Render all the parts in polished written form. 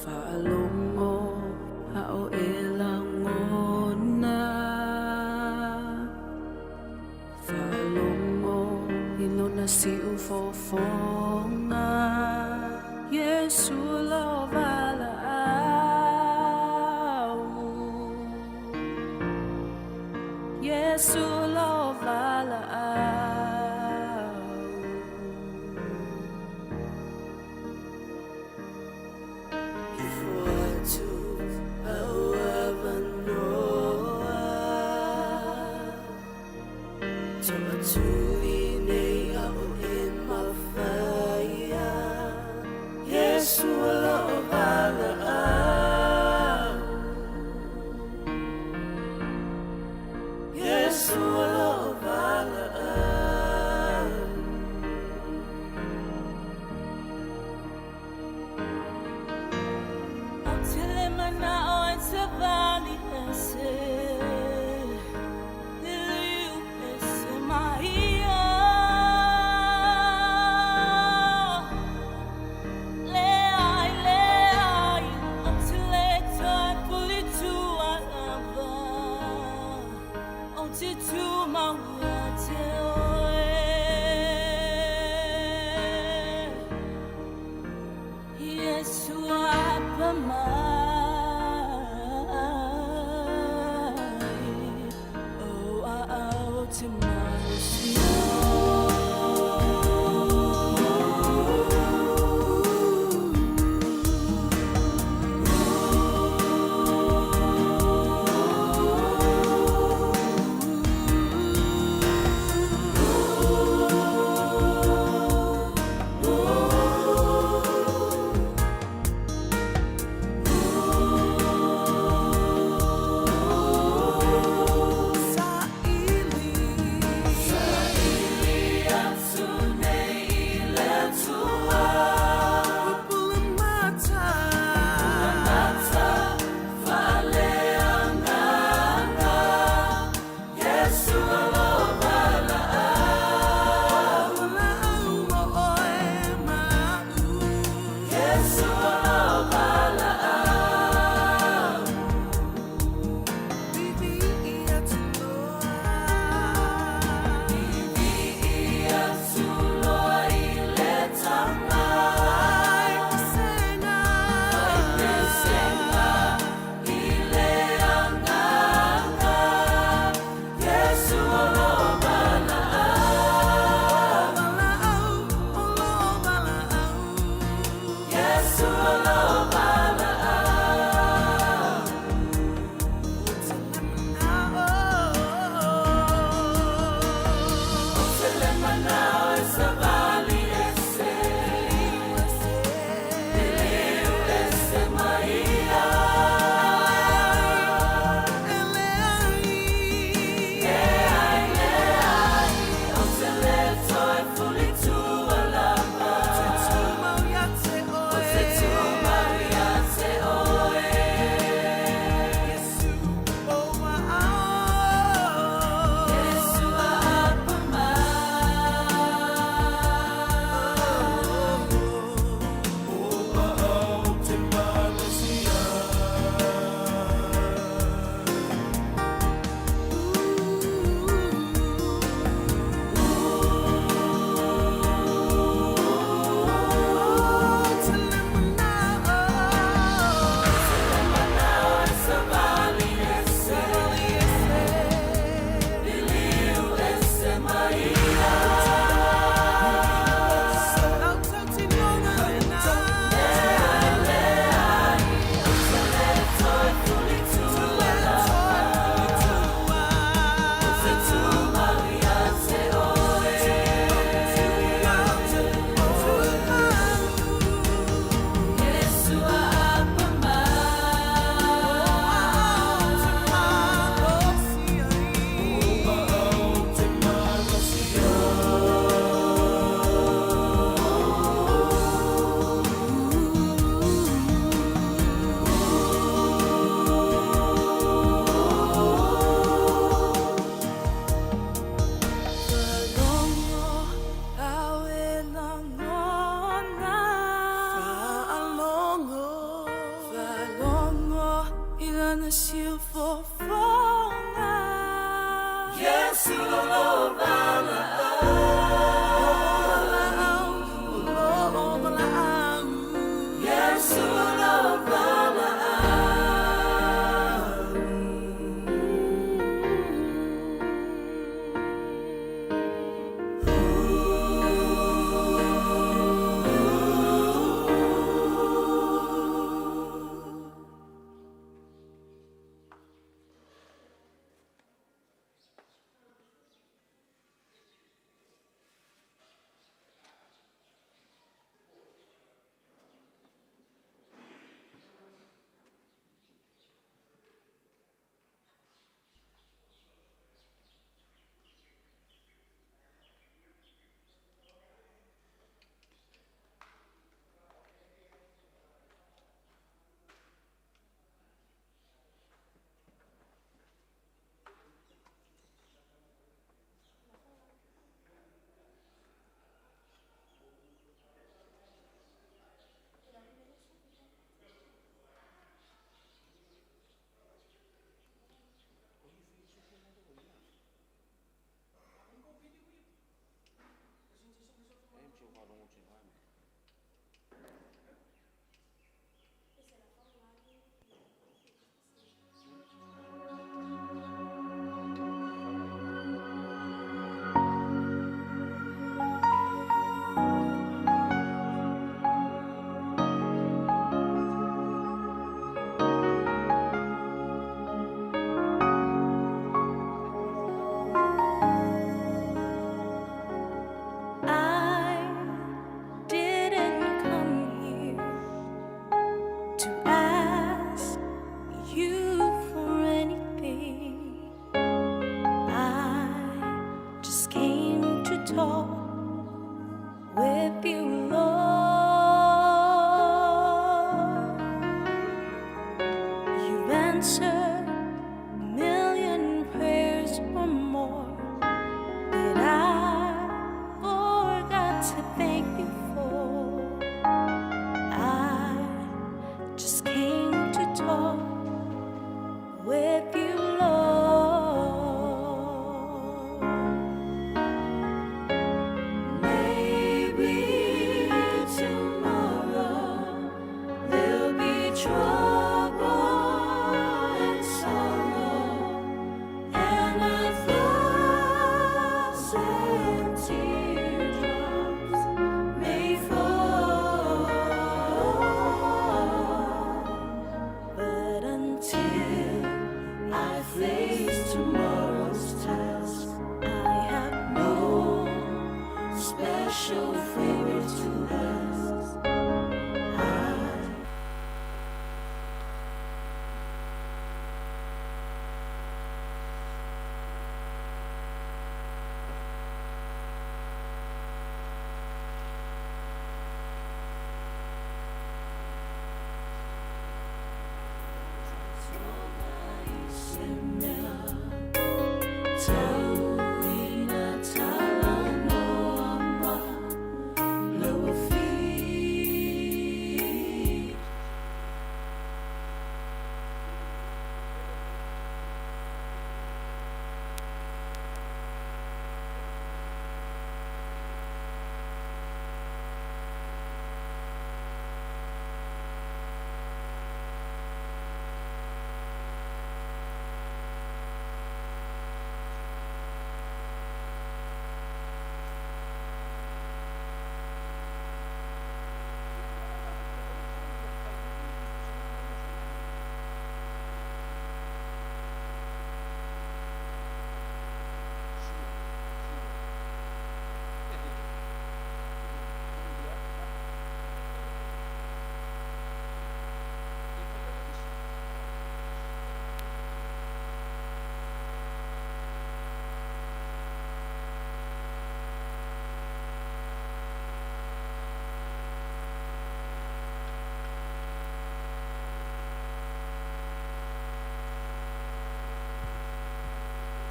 Faalongo hao elangona. Faalongo ilona si ufofonga. Yesu lo vala au. Yesu lo vala au. Ifuatu awavanoa. Tumatuli au in mafaya. Yesu lo vala au. Yesu lo vala au. Otile mana o ensevani ese. Niliu ese maia. Leai, otile tai puli tua lava. Oti tu maua te oe. Yesu apa mai. promise you for yes, with you, Lord. You've answered a million prayers or more that I forgot to thank you for. I just came to talk with you, Lord. Maybe tomorrow there'll be trouble and sorrow and 1,000 teardrops may fall, but until I face tomorrow's task, I have no special favor to ask.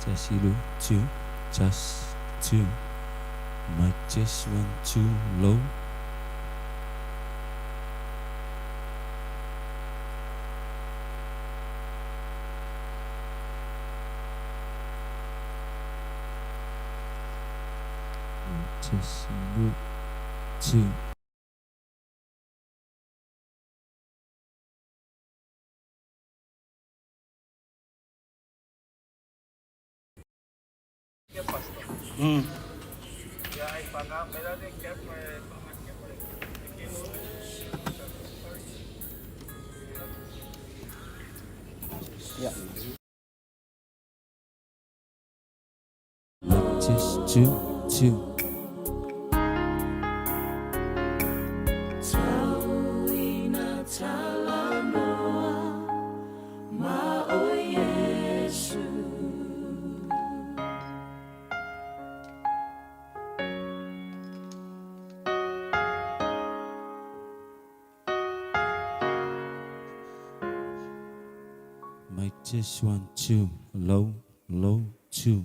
Jasilu, 2, just 2. Mic just 1, 2, low. just look to just to Tawina talamoa ma o Yesu. might just want to low to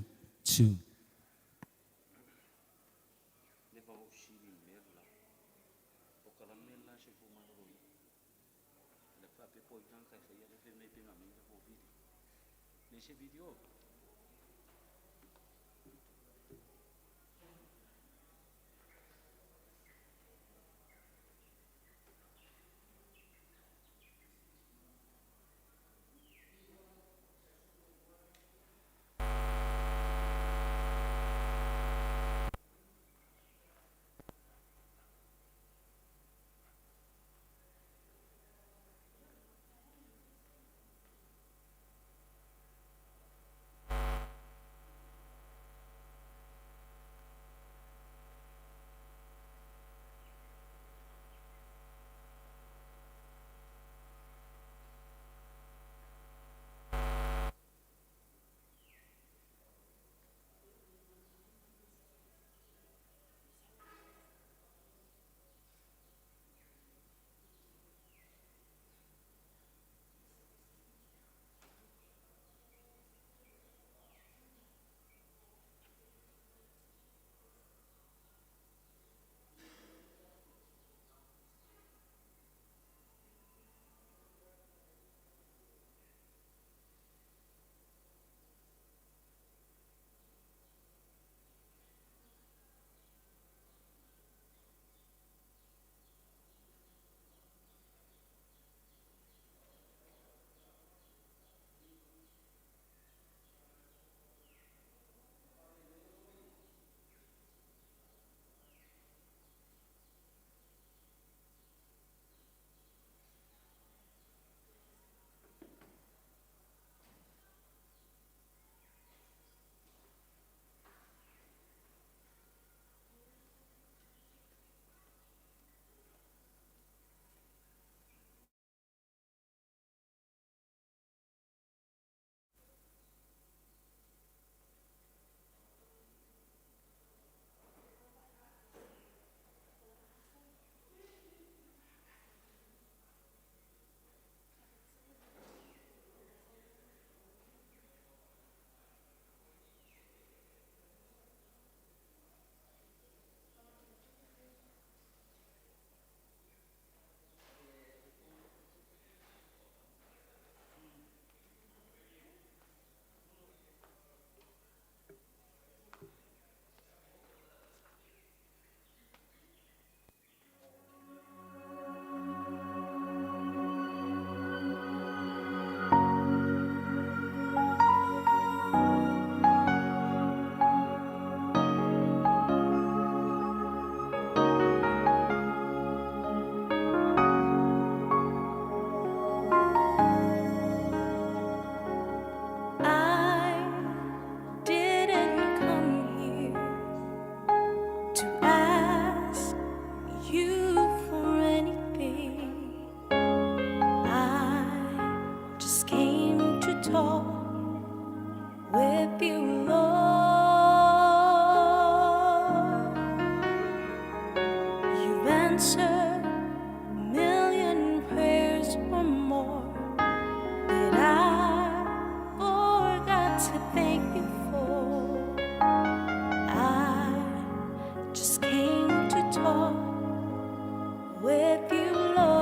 I didn't come here to ask you for anything. I just came to talk with you, Lord. You've answered a million prayers or more that I forgot to thank you for. I just came to talk with you, Lord.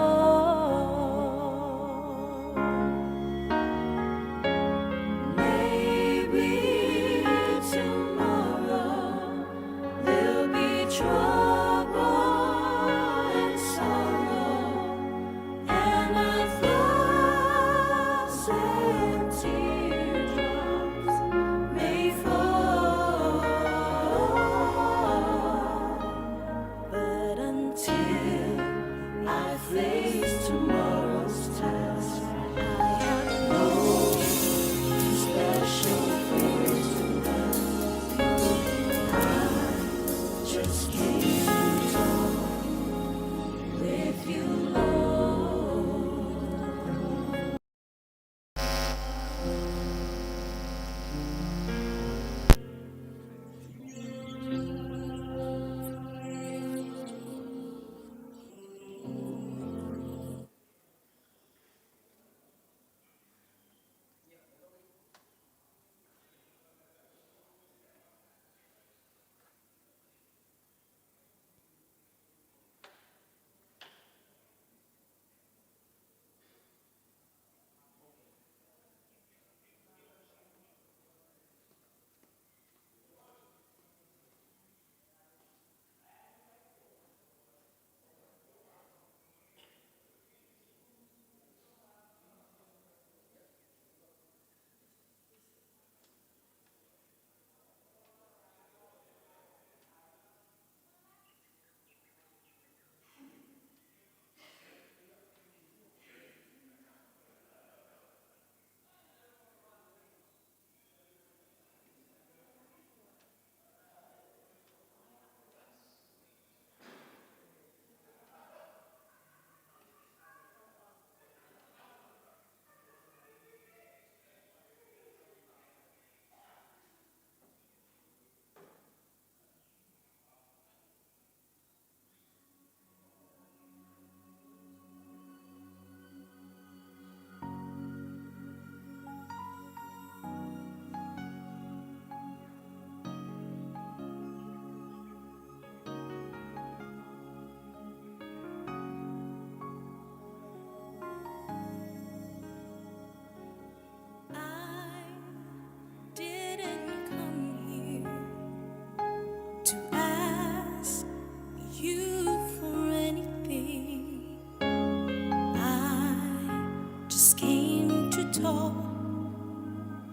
talk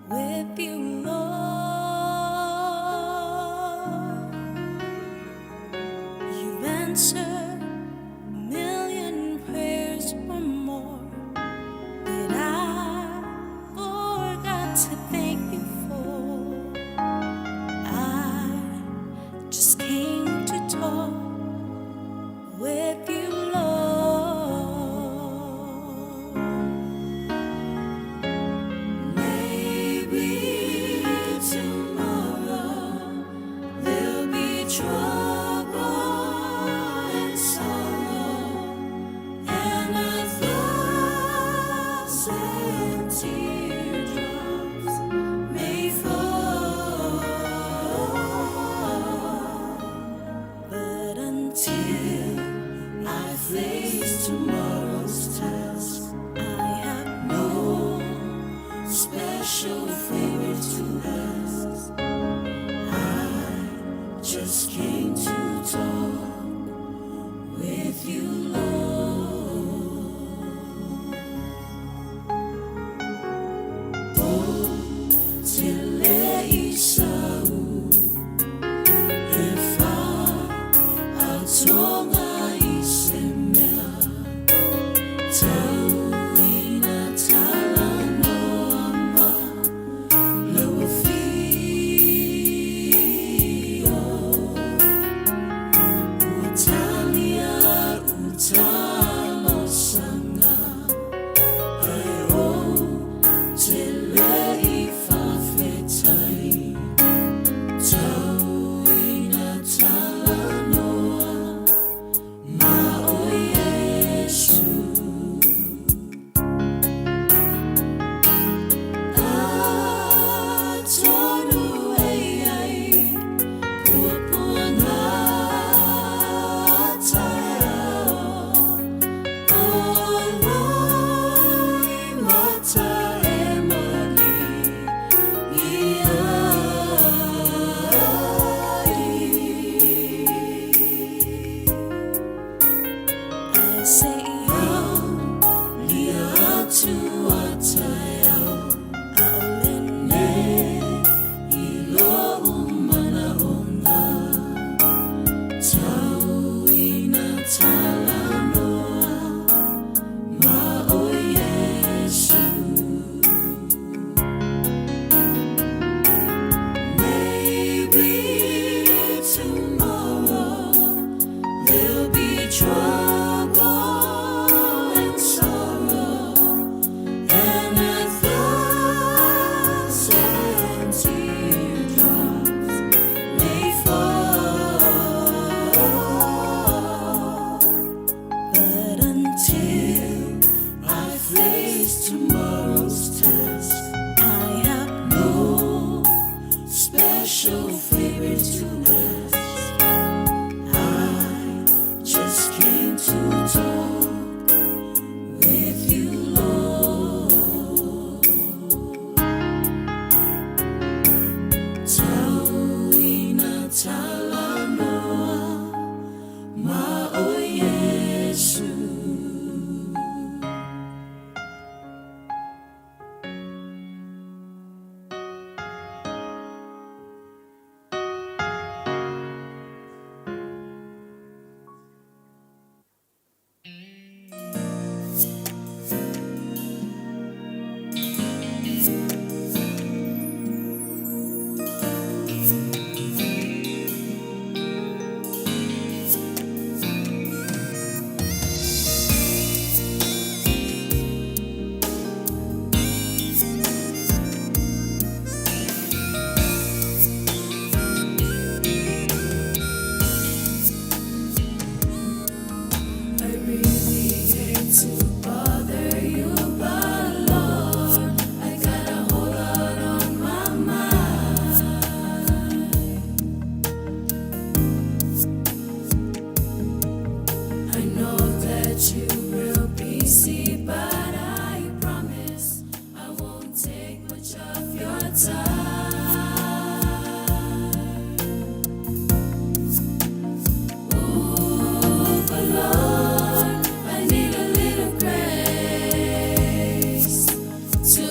with you, Lord. You've answered a million prayers or more that I forgot to thank you for. I just came to talk with you, Lord. Maybe tomorrow there'll be trouble and sorrow, and 1,000 teardrops may fall. But until I face tomorrow's task, I have no special favor to ask. I just came to talk with you, Lord. Oh, till Esau, if Atonga isemea, tauina talano ama lawafio, utalia utalo sanga, ayo tele ifafetai, tauina talanoa mao Yesu. Atonu ei pupuanga tayo, oloi mata emali I say liatu atayo, aolene ilo umana onga, tauina talanoa mao Yesu. Maybe tomorrow there'll be trouble and sorrow, and 1,000 teardrops may fall. But until I face tomorrow's task, I have no special favor to ask. I just came to talk with you, Lord. Tauina talanoa mao Yesu. I really hate to bother you, but Lord, I got a whole lot on my mind. I know that you will be busy, but I promise I won't take much of your time. Ooh, but Lord, I need a little grace to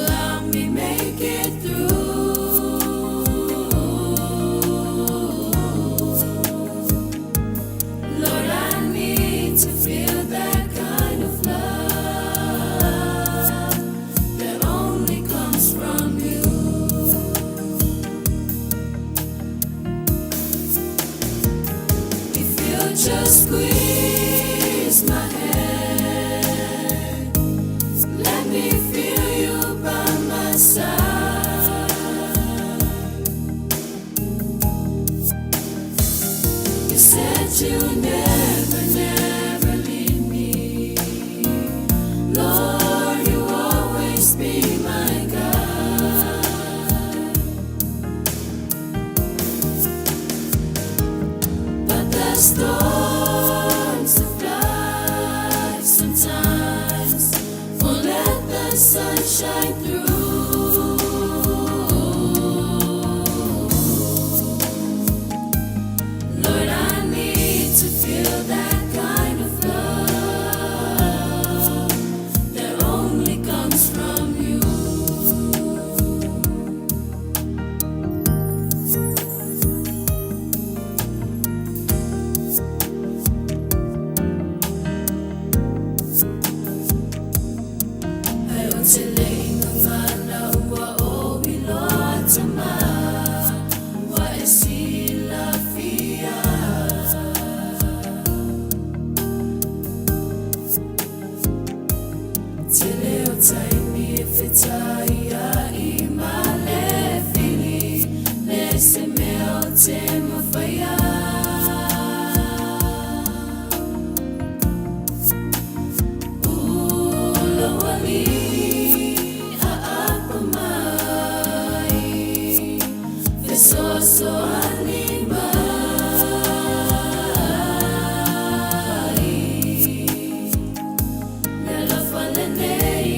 sometimes won't let the sun shine through. Lord, I need to feel that kind of love that only comes from you. Ayaw siling nga na uwa o bilot sama wa sila fia. Tileo taimi fitaya imale fili lesemeo tema faya. So animai nella falene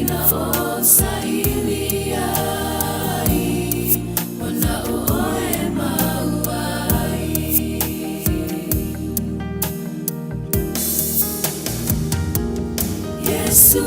na o sa iliai wana o e mauai. Yesu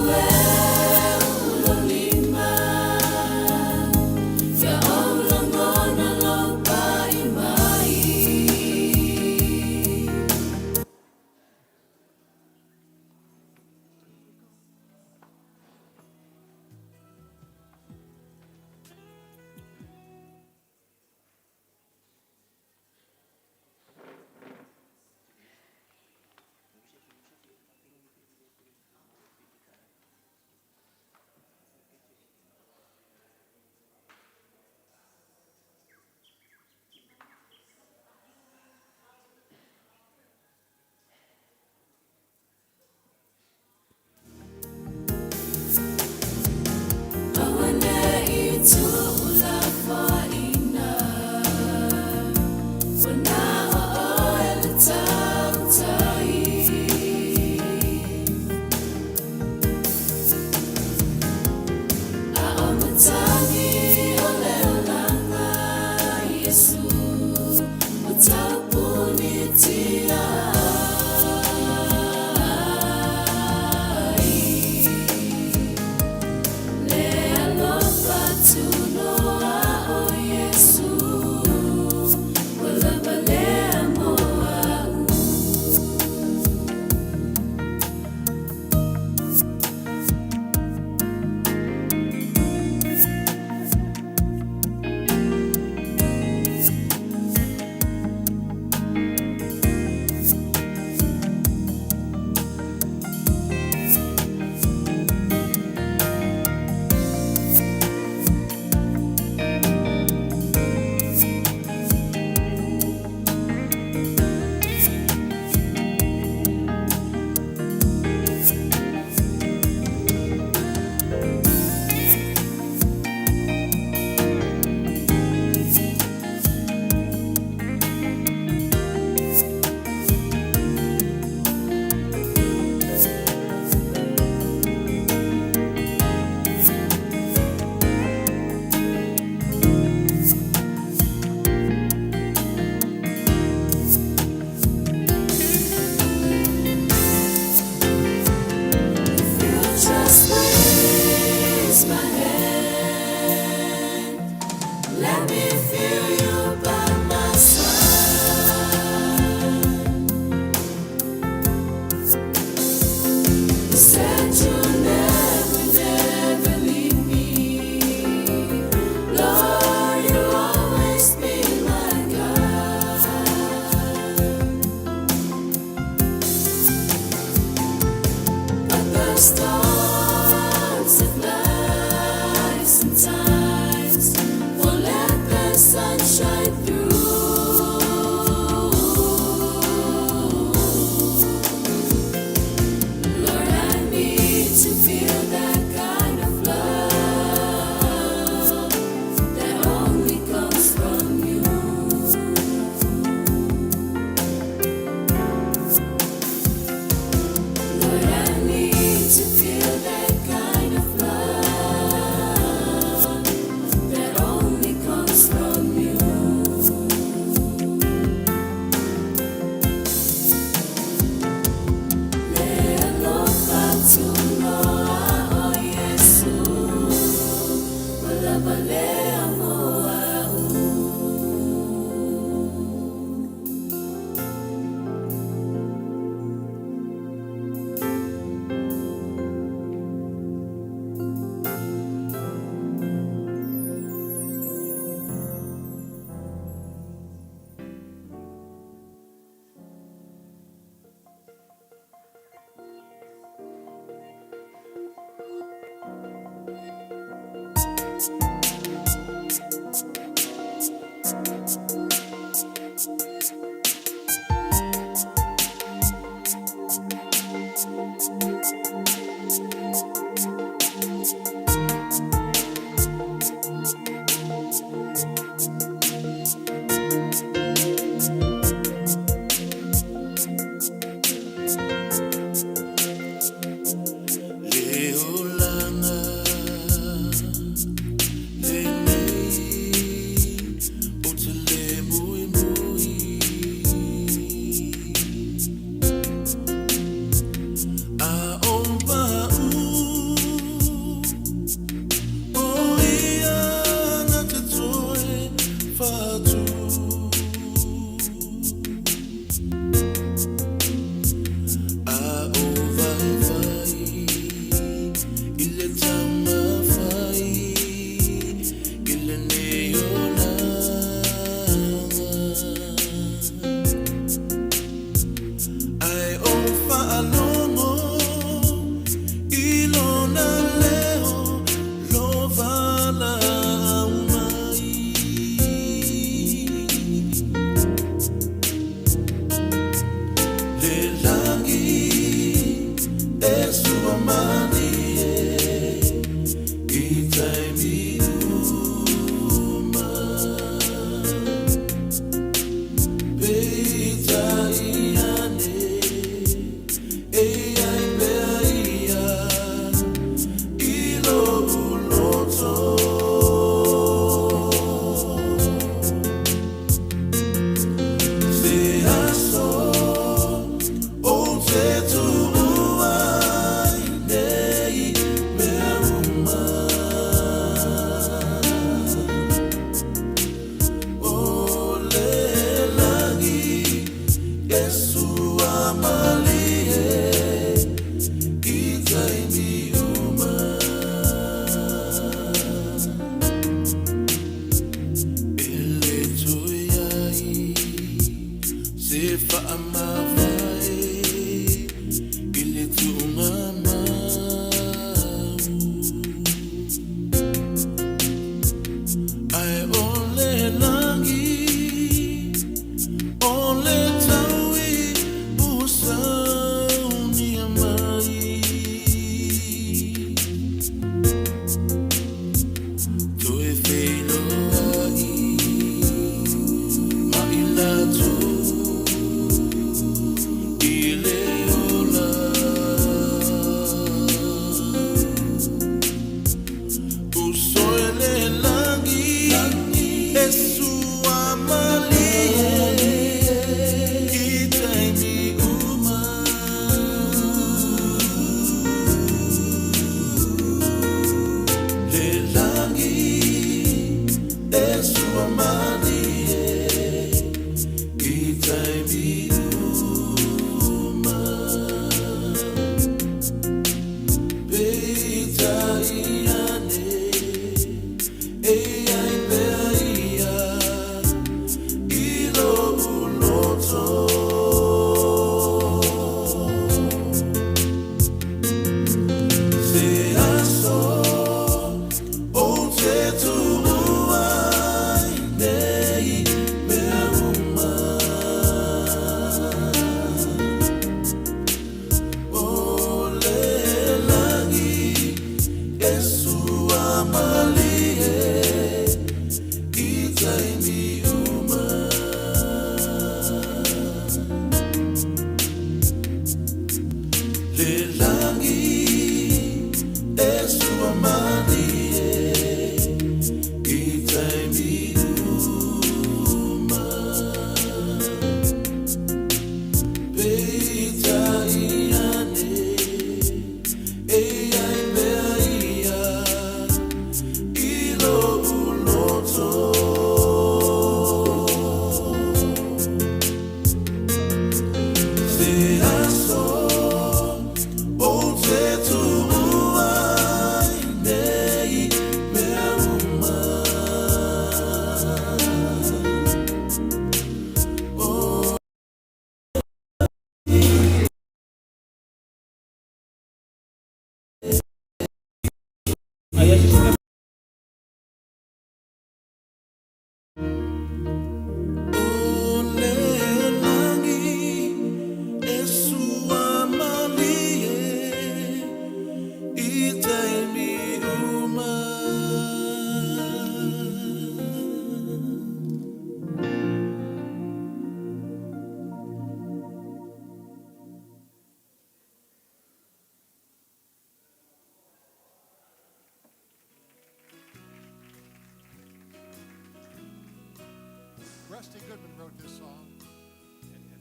Goodman wrote this song,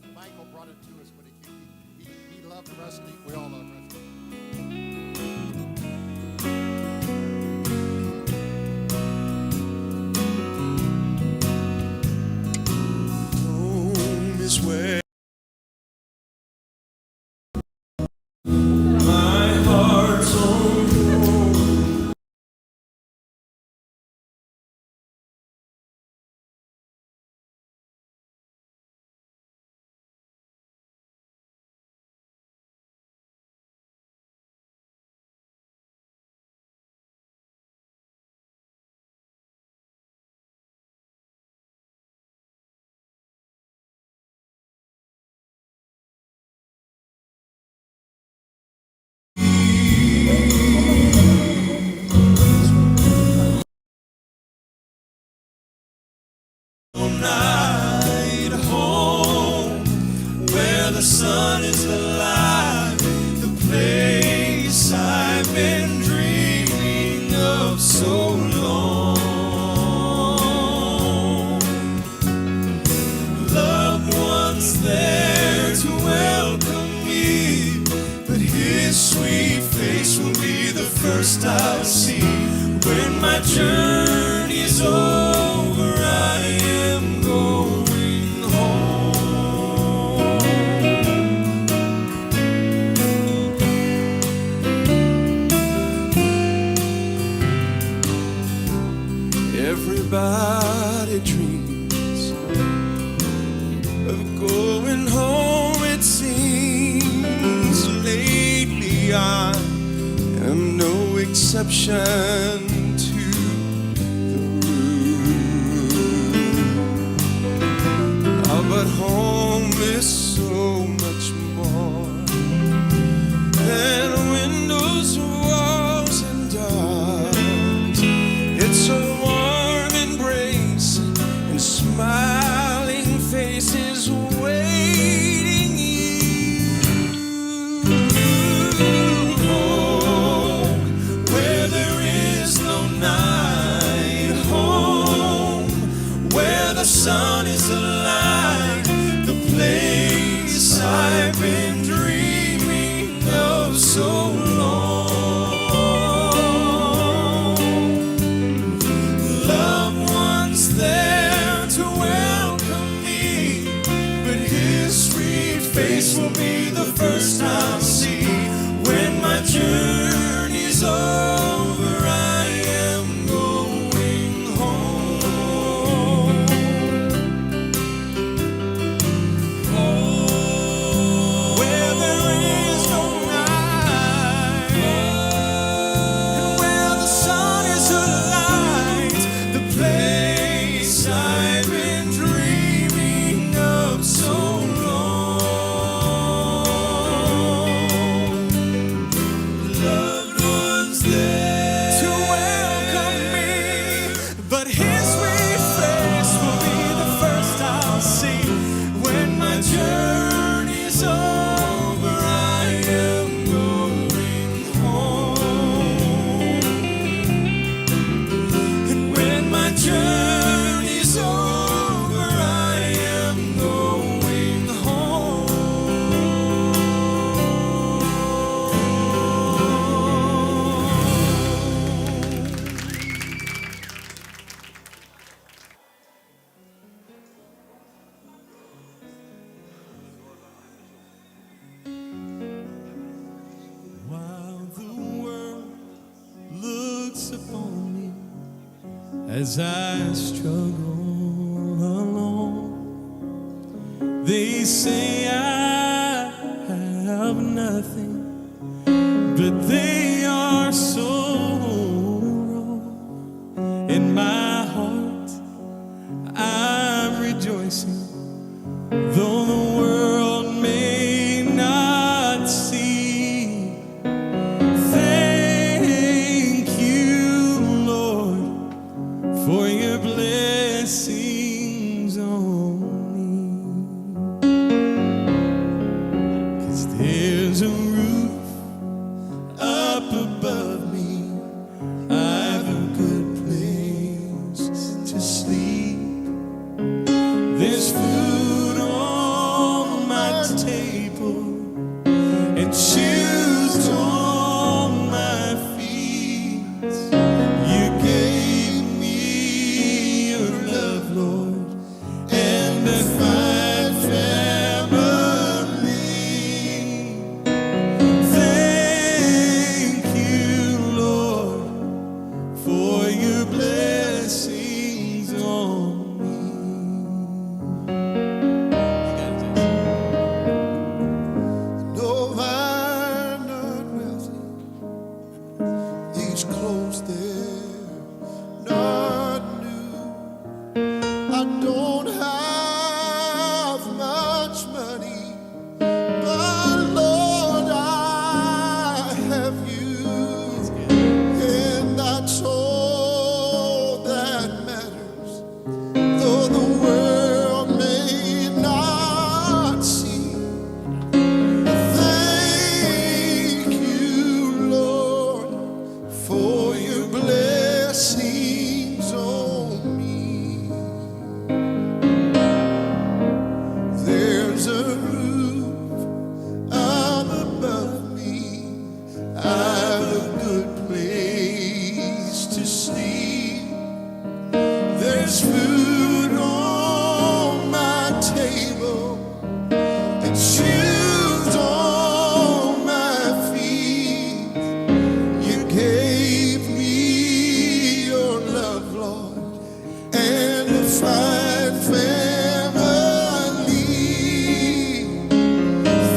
and Michael brought it to us when he came. He loved wrestling. We all love wrestling. Home is where my heart's own home. Night home, where the sun is alive, the place I've been dreaming of so long. Loved ones there to welcome me, but his sweet face will be the first I'll see. When my journey's over, I am going home. Everybody dreams of going home, it seems. Lately I am no exception to the rule. But home is so much more than windows, walls, and doors. It's a warm embrace and smiling faces waiting you. Home, where there is no night. Home, where the sun is alive, the place I've been dreaming of so long. Loved ones there to welcome me, but his sweet face will be the first I'll see. When my journey's over, I am going home. Where there is no night, and where the sun is alight, the place I've been dreaming of so long. Loved ones there to welcome me, but his sweet face will be the first I'll see. When my journey's over, I am going home. And when my journey's over, I am going home. While the world looks upon me as I struggle alone, they say I have nothing, but they are so wrong. In my heart, I'm rejoicing, though the world may not see. Thank you, Lord, for your blessings on me. 'Cause there's a roof up above me, I've a good place to sleep. I've a good place to sleep. There's food on my table and shoes on my feet. You gave me your love, Lord, and a fine family.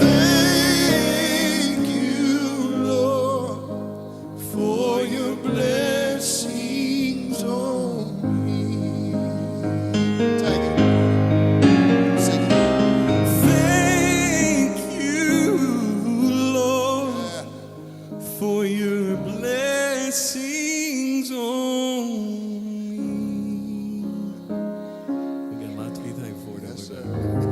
Thank you, Lord, for your blessings on me. Take it. Sing it. Thank you, Lord, for your blessings on me. We got a lot to be thankful for, don't Yes, we, sir. brother?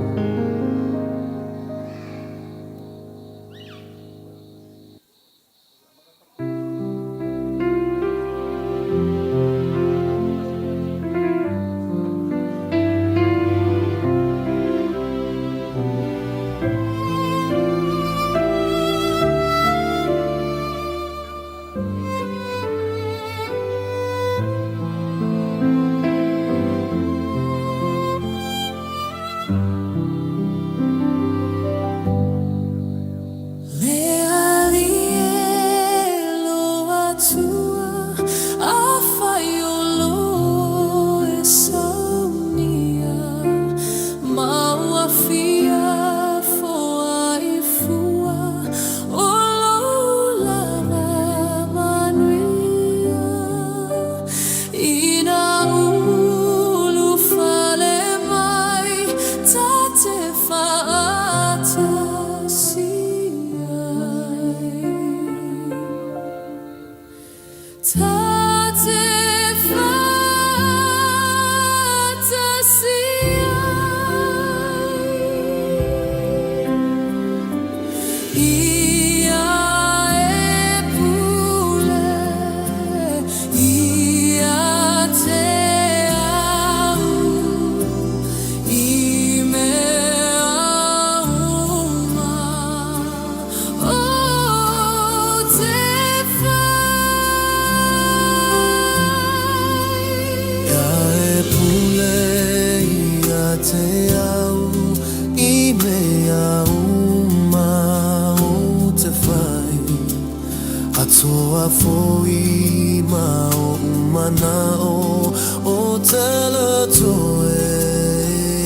Atoa foi mao manao o tela toe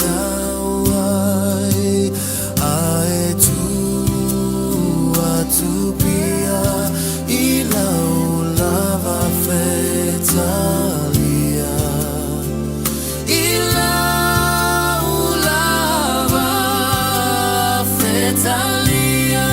au ai tu atu pia ila lava fetalia ila lava fetalia.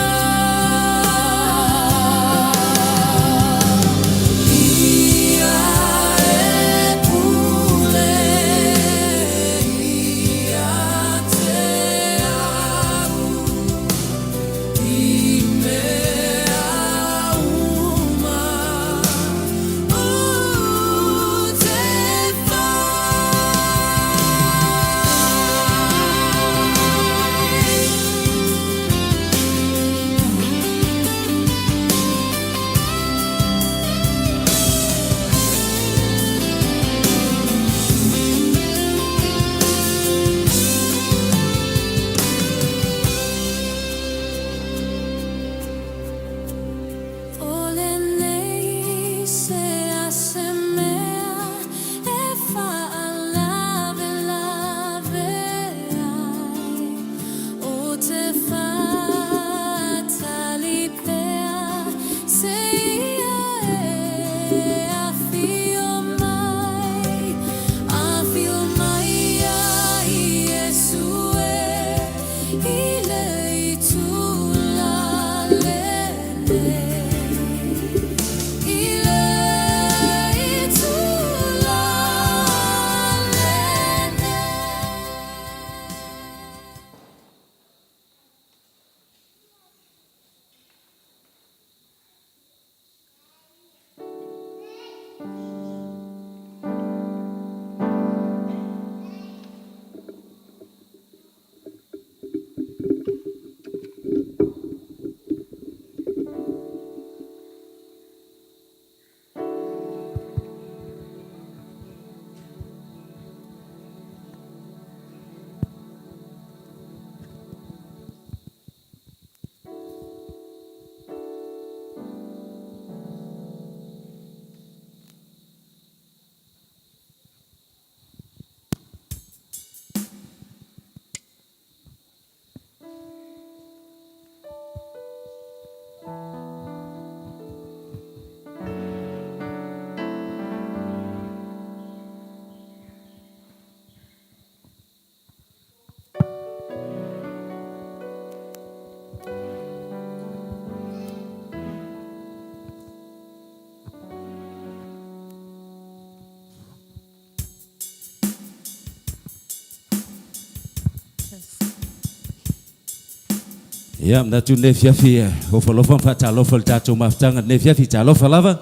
Ya mnatu nefiafi ofolofa mpata alofa tato maftanga nefiafi talofa lava.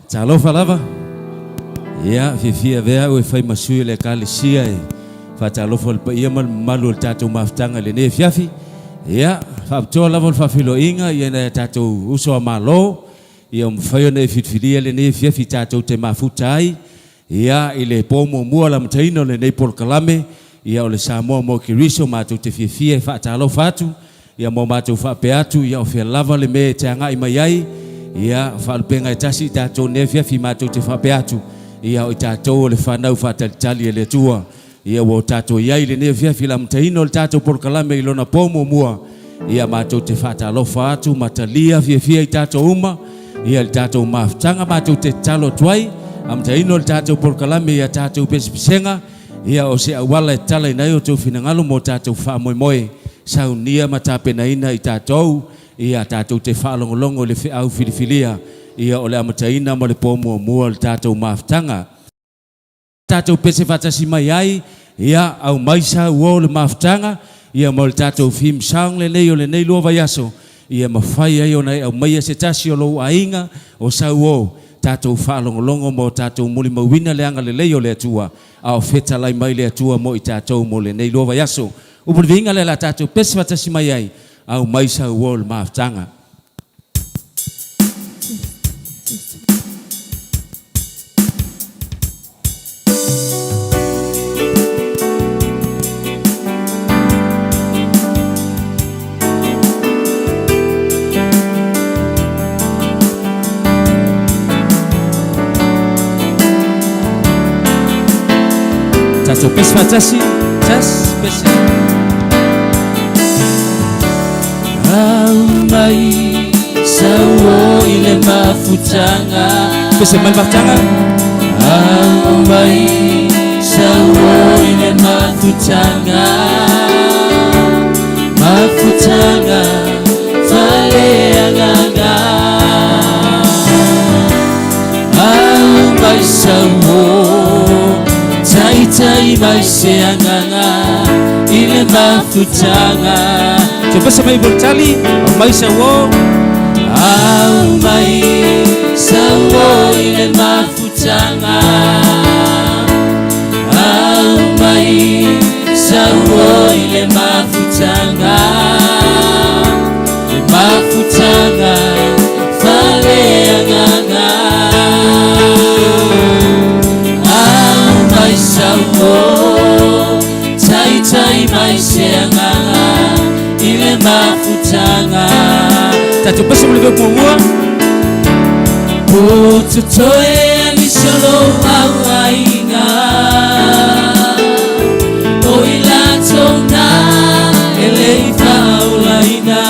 Talofa lava. Ya fifia vea we fai masui le kalisia fata alofa ia malu tato maftanga le nefiafi. Ya fabto lava fafilo inga ia tato uso malo. Ia mfayo ne fitfilia le nefiafi tato te mafutai. Ya ile pomo mua la mtaino le nepol kalame. Ia ole Samoa Mo Keriso matu te fifia fata alofa atu. Ia mo matu fapeatu ia ofia lava le me te anga imayai ia falpenga tasi tato nefia fi matu te fapeatu ia o tato le fanau fatalitali le tua ia wo tato iai le nefia fi la mtaino le tato por kalame ilona pomo mua ia matu te fata alofa atu matalia fia i tato uma ia le tato maftanga matu te talo tuai amtaino le tato por kalame ia tato pesipisenga ia o se awala tala inayo tu finangalo mo tato fa moe saunia matape na ina i tatou ia tatou te whaalongolongo le whiau filifilia ia o le amataina mo le pomo mua le tatou maftanga tatou pese fatasi mai ai ia au maisa uo le maftanga ia mo le tatou fim saung le nei o le nei lua vaiaso ia mawhai ai o nei au maia se tasi o lo ainga o sau o tatou whaalongolongo mo tatou muli mawina le anga le leo le atua au feta lai mai le atua mo i tatou mo le nei lua vaiaso Ubudinga le la tato pesi fatasi mai ai au maisa uol maftanga. Tato pesi fatasi, tas pesi. Mai sawo ile mafutanga Pese mai maftanga mai sawo ile mafutanga fale anganga mai sawo tai mai se anganga ile mafutanga Pese mai boltali au mai sawo mai sawo ile mafutanga mai sawo ile mafutanga fale anganga mai sawo tai mai se anganga ile mafutanga tato pese mule vyo mua Tutoe nisolo awainga Oila tona eleifa ulaina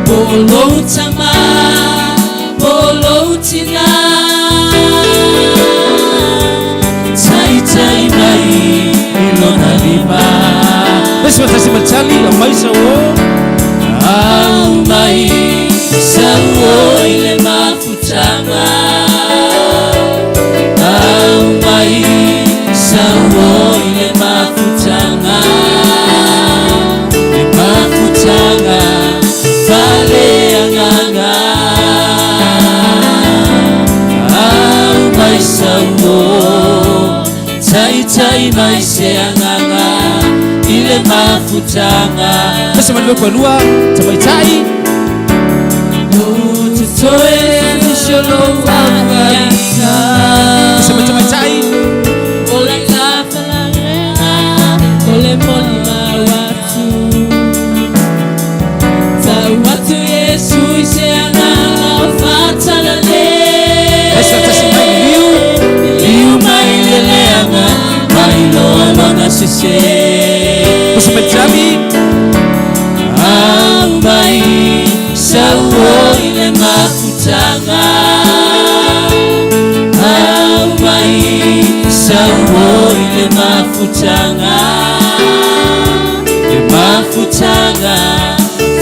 Bolo tama bolo tina Tai mai ilona lima Pese fatasi matali au mai sawo mai sawo ile mafutanga mai sawo ile mafutanga fale anganga mai sawo tai mai se anganga ile mafutanga Pese maliwe kwa lua tamaitai Tutoe nisholo awainga Pese tamaitai Ole kafalanga Ole moni mawatu Zawatu Yesu iseanganga Fatalale Pese fatasi mai Liu maileleanga Mailo alona sise Pese matali mai sawo ile mafutanga mai sawo ile mafutanga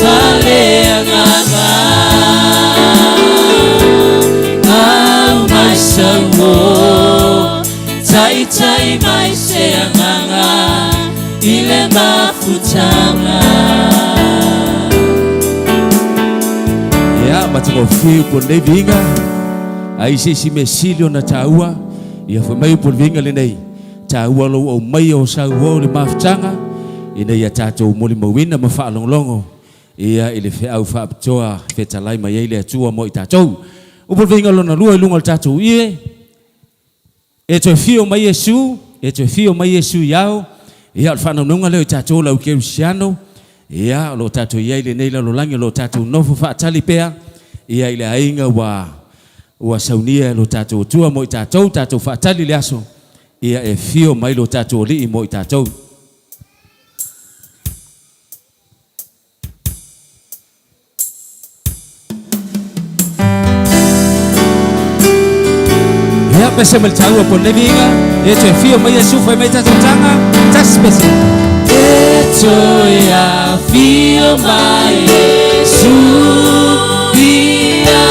fale anganga mai sawo tai mai se anganga ile mafutanga matingo fiu po nei vinga ai si mesilio na taua ia foi mai po vinga le nei taua lo o mai o sa o le mafutanga ina ia tatou moli mawina ma faalongolongo ia ile fe au fa toa fe talai mai ile atua mo i tatou o po vinga lo na lua lunga le tatou ie e to fio mai Yesu yao ia fana nunga le tatou la Keriso ia lo tatou ia ile nei lo langi lo tatou nofu fa tali pea ia ile ainga wa saunia lo tatou tua mo i tatou fa tali le aso ia e fio mai lo tatou li mo i tatou ia pese mel taua po levinga e to fio mai Yesu foi mai tatou tanga tas pese Toya feel my Yesu dia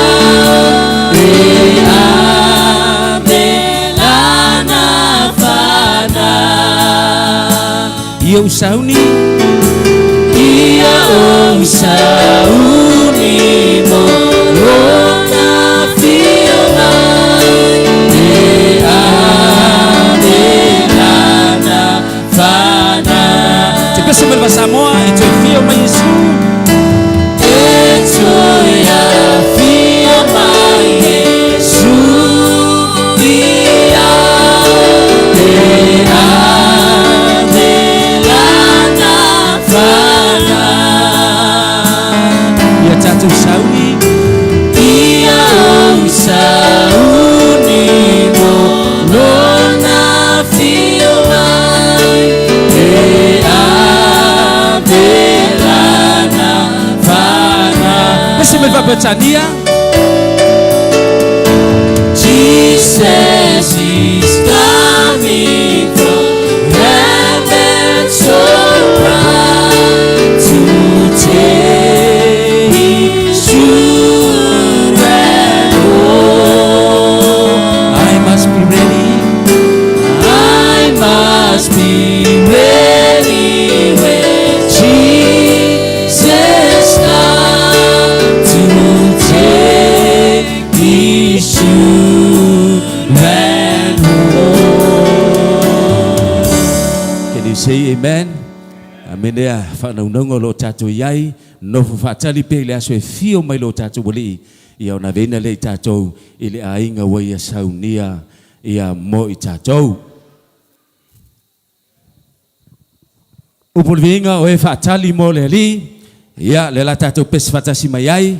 belana fana ia usauni mo rona feel my belana fana pese mel Samoa e to fio mai Yesu Toya feel my Yesu dia belana fana ia tatou sauni mo lona feel my belana fana pese mel Betania Jesus is coming from heaven so bright to take his children home. I must be ready when Jesus comes to take his children home. can you say amen amenea fa na unongo lo tatou yai no fa tali pe le aso e fio mai lo tatou boli ia ona vena le tatou ile ainga wa ia saunia ia mo i tatou o polvinga o e fa tali mo le li ia le la tatou pes fatasi mai ai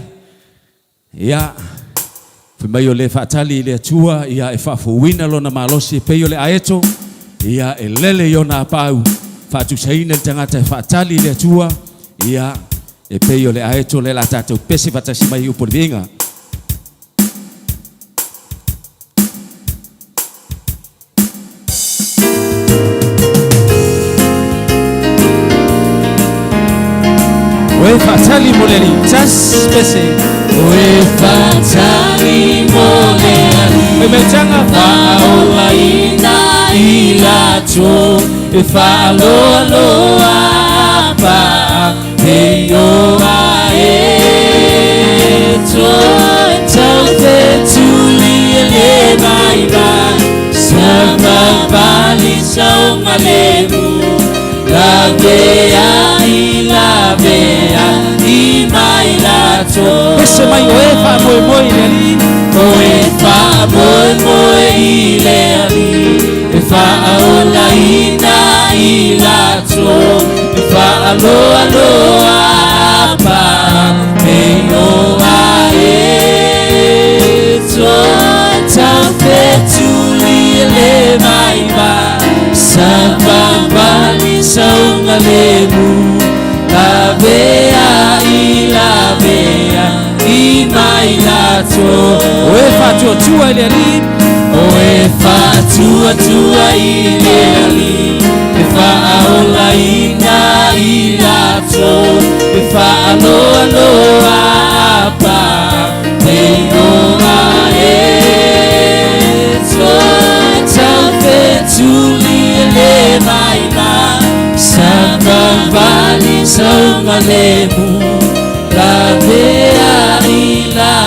ia fe mai o le fa tali le tua ia e fa fuina lo na malosi pe o le aeto ia e lele yo na pau fa tu saina le tangata fa tali le tua ia e pe o le aeto le la tatou pes fatasi mai o polvinga Oe fatali moleli tas pese Oe fatali moleli Oe mechanga Faola ina ilato E faaloa loa pa E yoa eto Tau te tuli ele mai mai Sama vali saunga lemu La vea i mai lato pese mai oe fa moi le li Oe fa moi le ali E fa aola ina i lato E fa aloa pa E noa eto Tau petuli le mai ma Sapa vali saunga lemu La vea i mai lato oe fa tua le li Oe fa tua i le ali E fa aola ina i lato E fa aloa pa E noa eto Tau petuli le mai ma Sapa vali saunga lemu La vea i la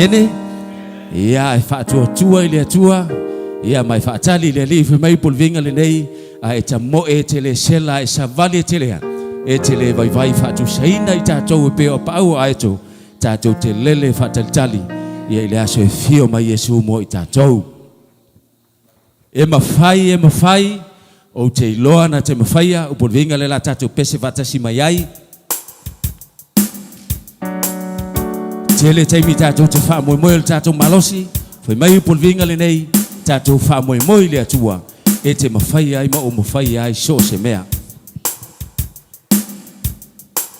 Amen. Ia e whaatua ile atua. Ia mai whaatali ile liwi mai pulvinga le nei. A e tamo e tele sela e savali e telea. E tele vai whaatu saina i tātou e peo pau a eto. Tātou te lele whaatalitali. Ia ile aso e fio mai Yesu mo i tātou. E mawhai. O te iloa na te mawhaia. O pulvinga le la tātou pese vatasi mai ai. Tele taimi tātou te wha moe le tātou malosi. Whai mai upolvinga le nei. Tātou wha moe le atua. E te mawhai ai ma o mawhai ai so se mea.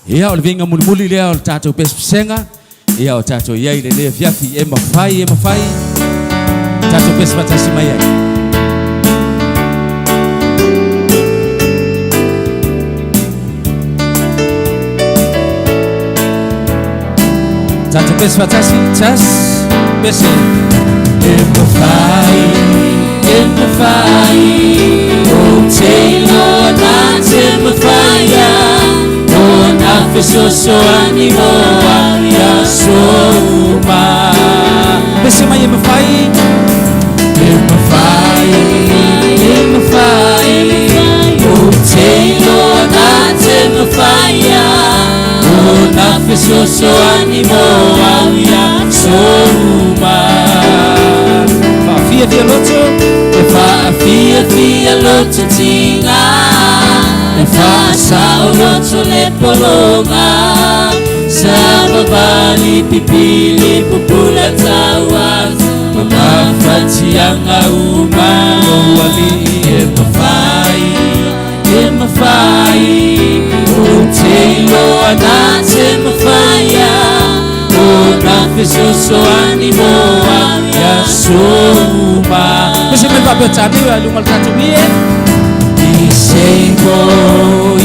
Ia o le vinga muli lea o le tātou pesenga. Ia o tātou iai le lea fiafi. E mawhai. Tātou pes vatasi mai ai. Tātou pes vatasi, tas, pese. E mawhai, o te iloa na te mawhaia, o na whesoso ani moa ia souma. Pese mai e mawhai. E mawhai, o te iloa na te mawhaia, o na whesoso ani moa ia souma. Fia loto. E fia loto tinga, e sao loto le polonga, sababali pipili pupula tawaz, mamafatianga umalo wali. E mawhai, o te iloa na te mawhaia, o na whesoso ani moa ia souma. Pese mai pape tani a lunga tātou ie. He's able, I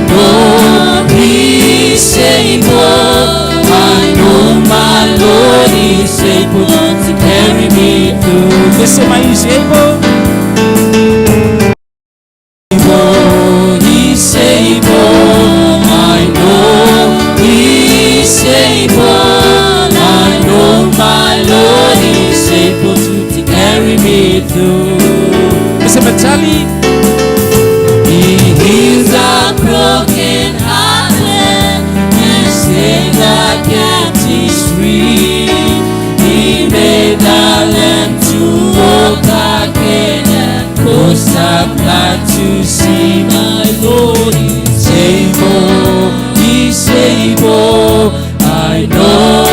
know he's able, I know my Lord is able to carry me through. Pese mai is able. He's able, I know he's able, I know my Lord is able to carry me through. Pese mai tali. He heals the broken hearted and set the captives free. He made the lame to walk again and caused the blind to see. My Lord is able, he's able, I know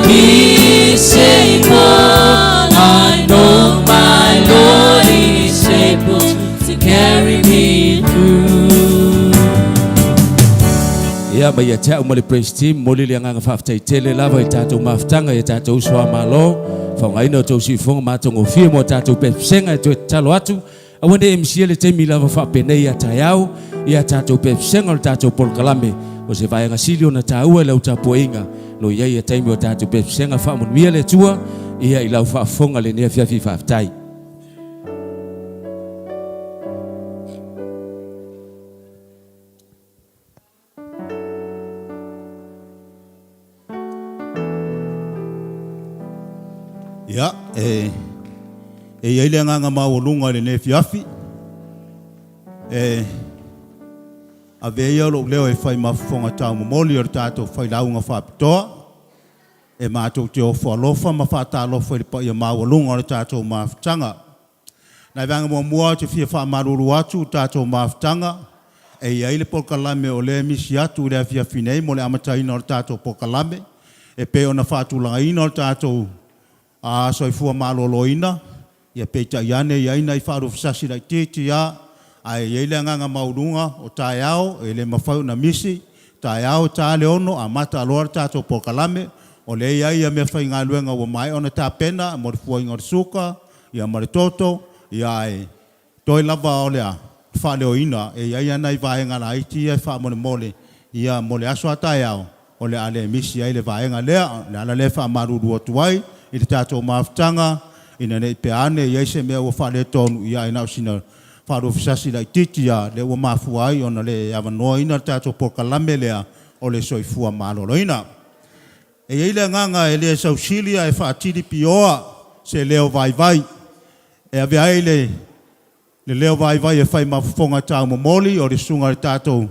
he's able, I know my Lord is able to carry me through. Ia mai atea umale praise team. Moli le nganga whaftai tele lava i tātou maftanga i tātou swa malo. Whangaina o tau sifonga mātongo fia mo tātou pepsenga i tue talo atu. Awande MCA le teimi lava whapenei a taiau. Ia tātou pepsenga o tātou polkalame. O se vaenga silio na tāua lau tāpoinga. Lo iai a teimi o tātou pepsenga whamunuia le tua. Ia i lau whafonga le nea fiafi whaftai. Ia, iai le nganga maolunga le ne fiafi. A veia lo leo e whai mafufonga tau mamoli o tātou whai launga whapitoa. E mātou te o whalofa ma whata alofa i pa ia maolunga o tātou mafutanga. Nai vanga mua te fia wha maruru atu tātou mafutanga. E iai le polkalame o le misi atu le fiafi nei mo le amataina o tātou polkalame. E pe o na whatulanga ina o tātou a soifua maloloina ia peita iane ia ina i wharu fisasi rai tete ia ai ele nganga maurunga o taiao ele mawhau na misi taiao ta leono a mata aloa tātou pokalame o le ia me whai ngā luenga o mai ona tā pena mo fua inga suka ia maritoto ia ai toi lava o lea whaleo ina e ia nei vaenga na iti e wha mole mole ia mole aswa taiao o le ale misi ia le vaenga lea le ala le wha maruru o tuai i te tātou mafutanga, ina nei peane, iai se mea ua whale tonu, ia ina usina wharu fisasi lai titi ia, le ua mafuai, ona le awanoa ina tātou pokalame lea, o le soifua malolo ina. E eile nganga e le sausilia e whaatiri pioa se leo vai vai. E ave aile le leo vai vai e whai mafufonga tau momoli o le sunga le tātou.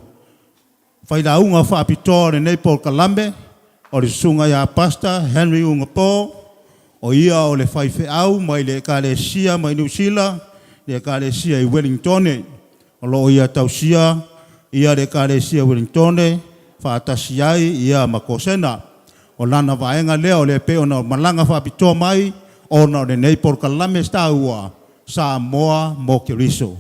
Whai la unga whaapitoa le Neipol Kalambe o le sunga ya pasta Henry Unga Po o ia o le whai au mai le Kalesia mai New Zealand le Kalesia i Wellington o lo ia tausia ia le Kalesia Wellington whaatasi ai ia makosena o lana vaenga leo le pe ona malanga whaapitoa mai ona le Neipol Kalambe staua Samoa Mo Keriso.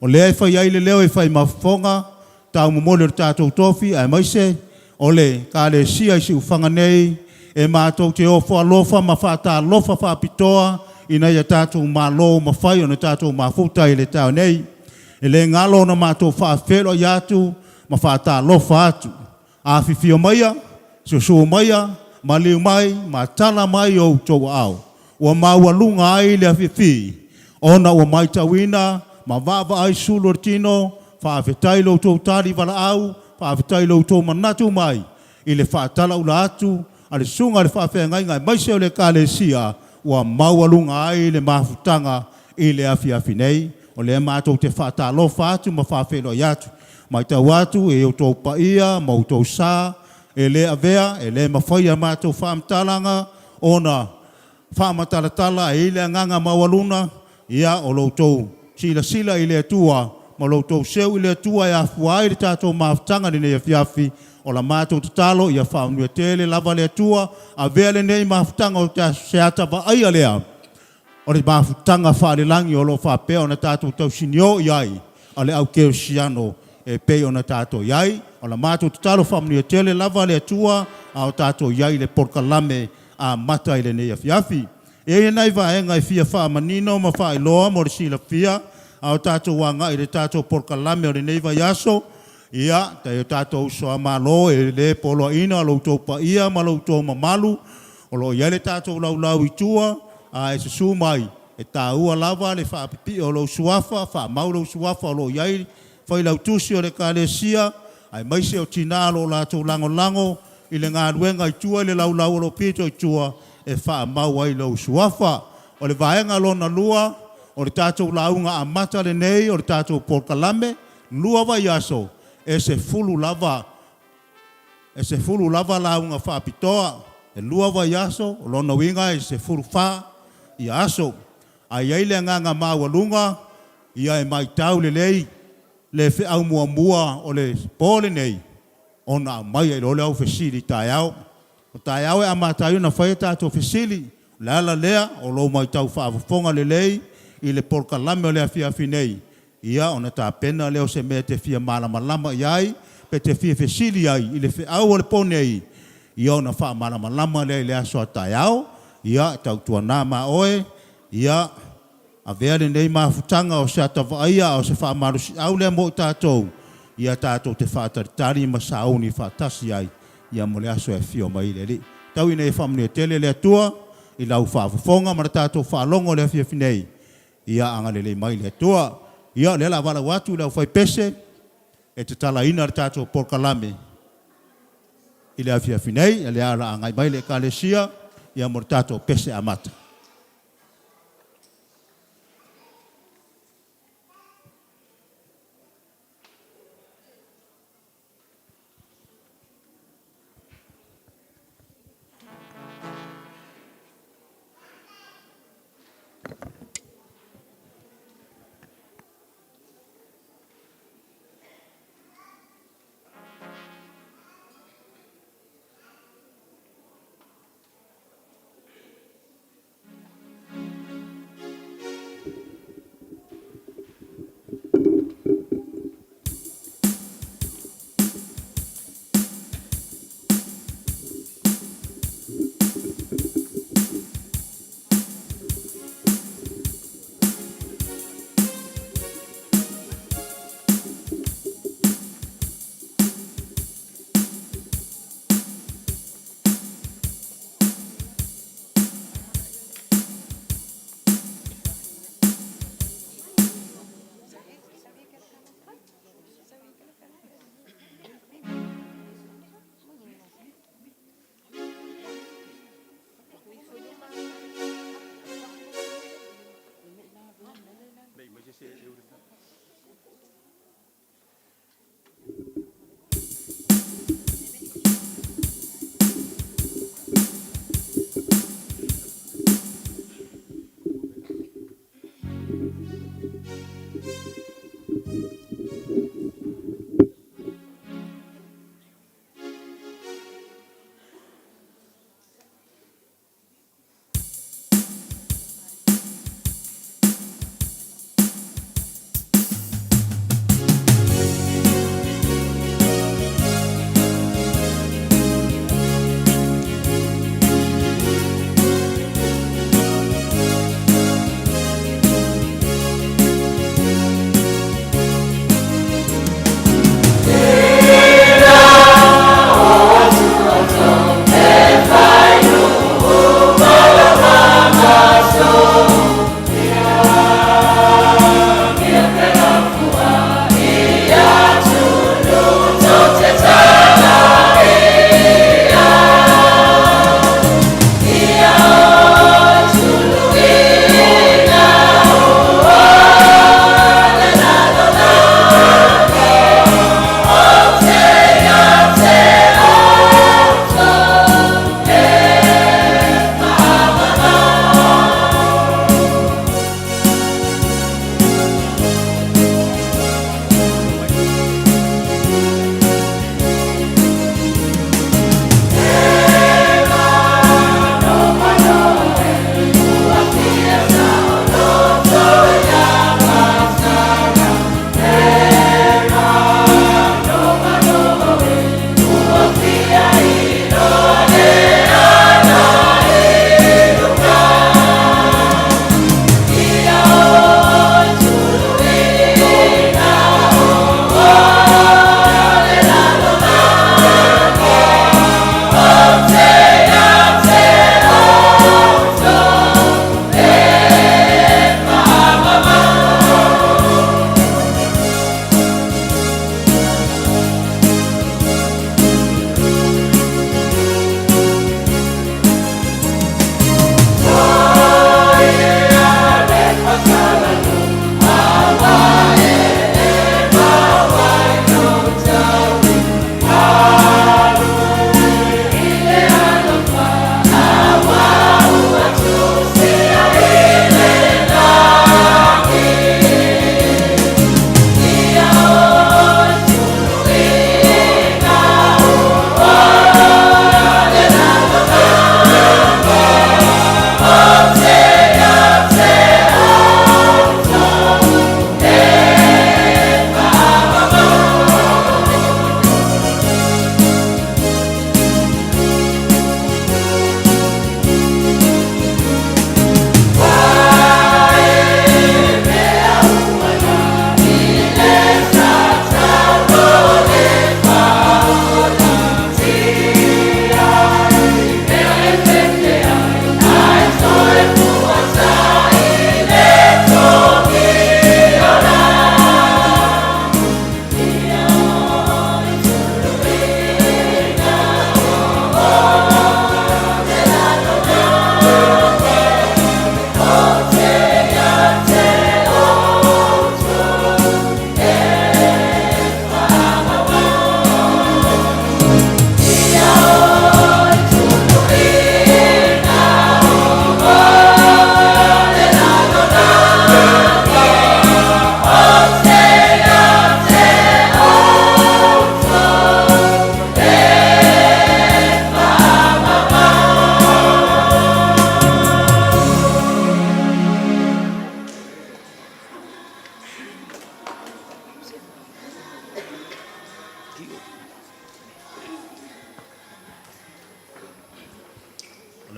O le e whai aile leo e whai mafonga tau momole o tātou tofi ai maise o le Kalesia i si ufanga nei e mātou te ofo alofa ma whaata alofa whaapitoa ina ia tātou mālo ma whai o na tātou mafuta i le tau nei. E le ngalo na mātou whaafelo i atu ma whaata alofa atu. A whiwhio maia, susu maia, ma liu mai, ma tala mai o tau au. Ua maua lunga ai le whiwhi. Ona ua mai tawina, ma vava ai sulu tino, whaafetai lo tau tari wala au, whaafetai lo tau manatu mai. I le whaatala ula atu, a le sunga le whaafea ngai ngai maise o le Kalesia, ua maua lunga ai le mafutanga i le afi nei. O le mātou te whaatalo whaatu ma whaafelo i atu. Mai tau atu e o tau paia, ma o tau sā, e le avea, e le mawhaia mātou whaamtalanga, ona whaamatalatala e ile nganga mawaluna, ia o lo tau sila i le atua, ma lo tau seu i le atua e afuai le tātou mafutanga ni nei afiafi, o la mātou tatalo ia whaamnua tele lava le atua, a vea le nei mafutanga o te seata wa aia lea. O le mafutanga whaalilangi o lo whapea o na tātou tau sinio iai, a le au keo siano e pei o na tātou iai, o la mātou tatalo whaamnua tele lava le atua, a o tātou iai le porkalame a mata i le nei afiafi. E nei vaenga i fia wha manino ma wha iloa mo le sila fia, a o tātou wanga i le tātou porkalame o le nei vai aso, ia, tai o tātou soa malo e le polo ina, lo tau pa ia, ma lo tau mamalu, o lo ia le tātou lau i tua, a e se sumai, e tā ua lava le wha pipi o lo suafa, wha mauro suafa o lo iai, whai lau tusi o le Kalesia, ai maise o tina lo lātou lango, i le ngā ruenga i tua, le lau o lo pito i tua, e wha mau ai lau suafa, o le vaenga lo na lua, o le tātou launga a mata le nei, o le tātou porkalame, lua vai aso, e se fulu lava launga wha pitoa, e lua vai aso, o lona winga e se fulu wha i aso, ai eile nganga mawalunga, ia e mai tau le lei, le whi au mua o le pole nei, ona mai e lole au fesili tai au, o tai au e amatai na whai tātou fesili, le ala lea, o lo mai tau whaafafonga le lei, i le porkalame o le afiafi nei, ia ona tā pena leo se mea te fia malama iai, pe te fia fesili ai, i le whi au o le ponei, ia ona wha malama lea i le aso a tai au, ia tau tua nā ma oe, ia a vea nei mafutanga o se atawhaia o se wha marusi au lea mo tātou, ia tātou te whaataritari ma sauni whaatasi ai, ia mo le aso e fio mai le li. Tau i nei whamni tele le atua, i lau whaafafonga ma tātou whaalongo le fia finei, ia anga le mai le atua, ia le la wala watu lau whai pese, e te tala ina le tātou porkalame, i le fia finei, le ala angai mai le Kalesia, ia mo tātou pese amata.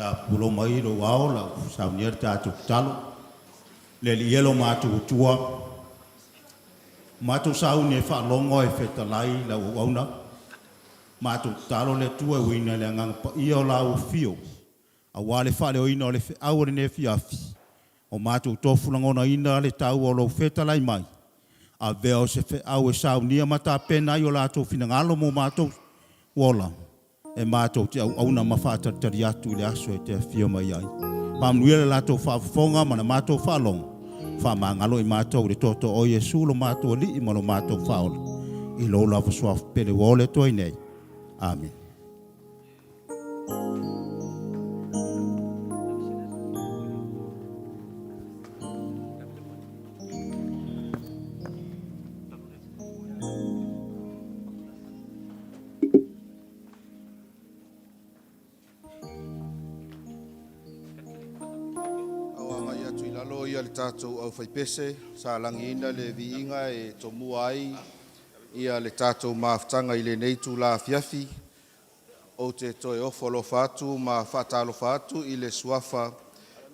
la pulo mai lo wao la saunia tātou talo. Le li elo mātou tua. Mātou sauni e whaalongo e whetalai la uauna. Mātou talo le tua uina le nganga pa ia o la ufio. A wale whale o ina o le aware ne fiafi. O mātou tōwhulangona ina le tau o lo whetalai mai. A veo se au e saunia mata pena i o lātou finangalo mo mātou wola. E mātou te au na mawhātatari atu le aso e te whio mai ai. Pāmnuia le lātou whaafonga mana mātou whaalonga. Whamangalo i mātou le toto o Yesu lo mātou li i malo mātou whaola. I lo lava soa pele wole toi nei. Amen. Ia le tātou au whaipese, sa langiina le viinga e tomu ai, ia le tātou maafutanga i le neitu la fiafi, o te toe ofolofa atu, ma whatalofa atu i le suafa,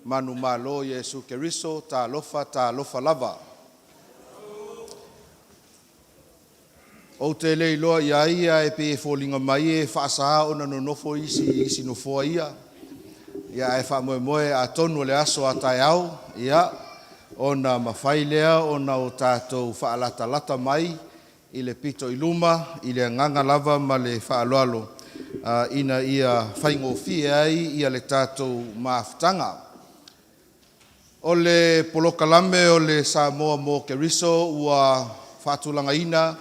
manu malo Yesu Keriso, tā lofa lava. O te leiloa ia ia e pe folinga mai e whaasaha o na nonofo isi nofoa ia. Ia e whamoemoe a tonu le aso a tai au, ia, o na mawhai lea, o na o tātou whaalata mai, i le pito i luma, i le nganga lava ma le whaaloalo, ina ia whaingofi ai, ia le tātou maafutanga. O le polokalame o le Samoa Mo Keriso, ua whaatulanga ina,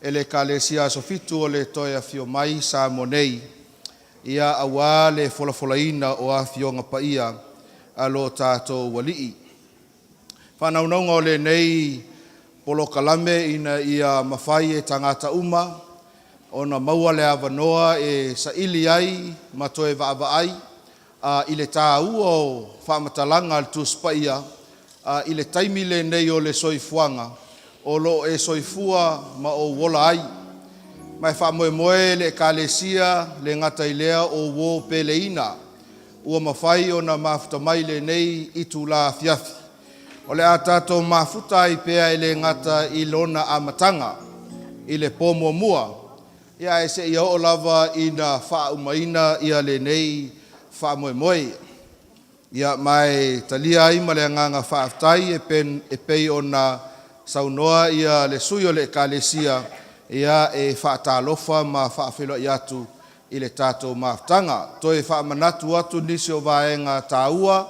e le kalesia sofitu o le toia fio mai sa monei, ia awa le folafolaina o a fionga paia alo tātou walii. Whanaunaunga o le nei polokalame ina ia mawhai e tangata uma, o na maua le awanoa e sa ili ai, matoe vaava ai, i le tā ua o whamatalanga al tus paia, i le taimi le nei o le soifuanga, o lo e soifua ma o wola ai, mai whamoemoe le kalesia le ngata ilea o wo peleina, ua mawhai o na mafuta mai le nei itu la fiafi. O le a tātou mafuta i pea i le ngata i lona amatanga, i le pomo mua, ia e se ia o lava i na whaumaina ia le nei whamoemoe. Ia mai talia i ma le nganga whaafutai e pei o na saunoa ia le sui o le kalesia, ia e whaatalofa ma whaafelo i atu i le tātou maafutanga. Toi whaamanatu atu nisi o vaenga tāua,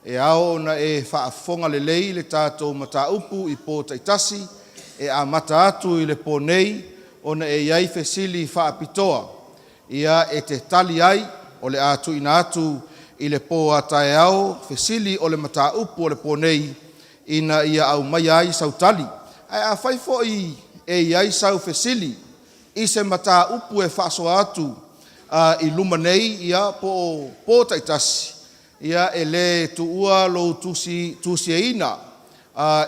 e ao na e whaafonga le lei le tātou mataupu i pō taitasi, e a mata atu i le pōnei, o na e iai fesili whaapitoa, ia e te tali ai, o le atu ina atu i le pō atae ao, fesili o le mataupu o le pōnei, ina ia au mai ai sautali. Ai a whaifo e iai sau fesili, i se mata upu e whaso atu i luma nei ia po taitasi. Ia e le tuua lo tusi e ina,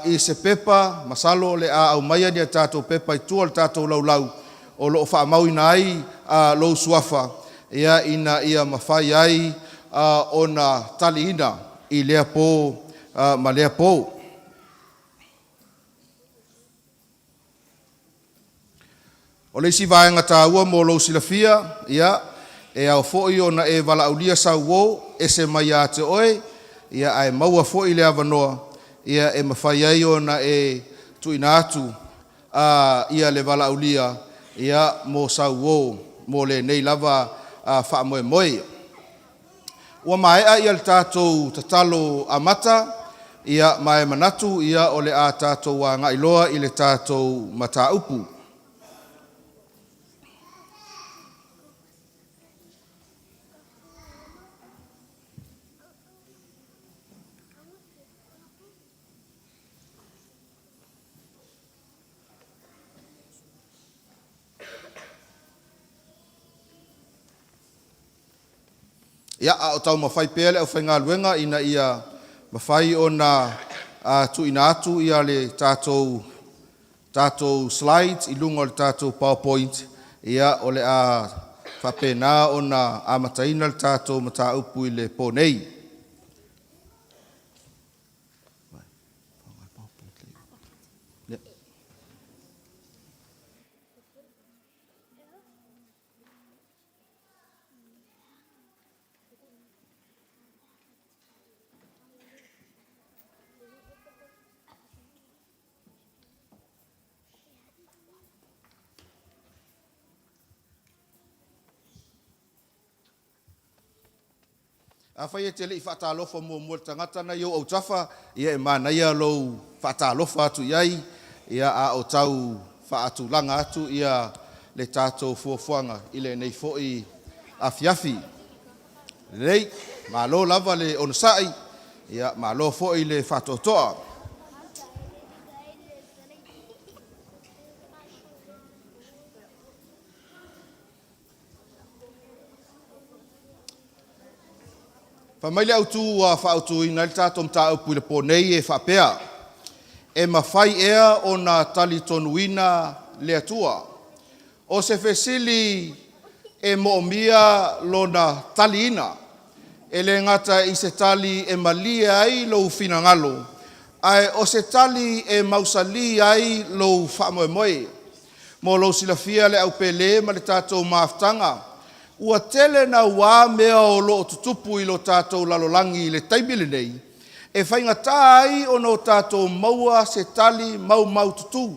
i se pepa, masalo le a au maia ni a tātou pepa i tua le tātou laulau, o lo whaamau ina ai lo suafa, ia ina ia mawhai ai o na tali ina i lea po, ma lea po. O le isi vaenga tāua mo lo silafia, ia, e au fo'i o na e walaulia sa uo, e se mai a te oe, ia ai maua fo'i le avanoa, ia e mawhai ai o na e tuina atu, ia le walaulia, ia mo sa uo, mo le nei lava wha moe moe. Ua mai a ia le tātou tatalo amata, ia mai manatu, ia o le a tātou wa ngailoa i le tātou mataupu. Ia o tau mawhai pele au whainga luenga ina ia mawhai o na tuina atu ia le tātou slides i lunga o le tātou PowerPoint ia o le a Whapena o na amataina le tātou mata upu I le pōnei. A whai e te li whaatalofa mua tangata na iau au tafa, ia e mana ia lou whaatalofa atu iai, ia a o tau whaatulanga atu ia le tātou fuafuanga I le nei fo'i afiafi. Lei, malo lava le onasai, ia malo fo'i le whaatotoa. Whamaile au tū a whaautu I nai tātou mta upu I le pōnei e whapea. E mawhai ea o na tali tonuina le atua. O se whesili e moomia lo na tali ina. E le ngata I se tali e malia ai lo finangalo. Ai o se tali e mausali ai lo whamoemoe. Mo lo silafia le au pele ma le tātou maaftanga. Ua tele na wā mea o lo tutupu I lo tātou lalolangi le taimile nei, e whaingata ai o no tātou maua se tali mau tutu.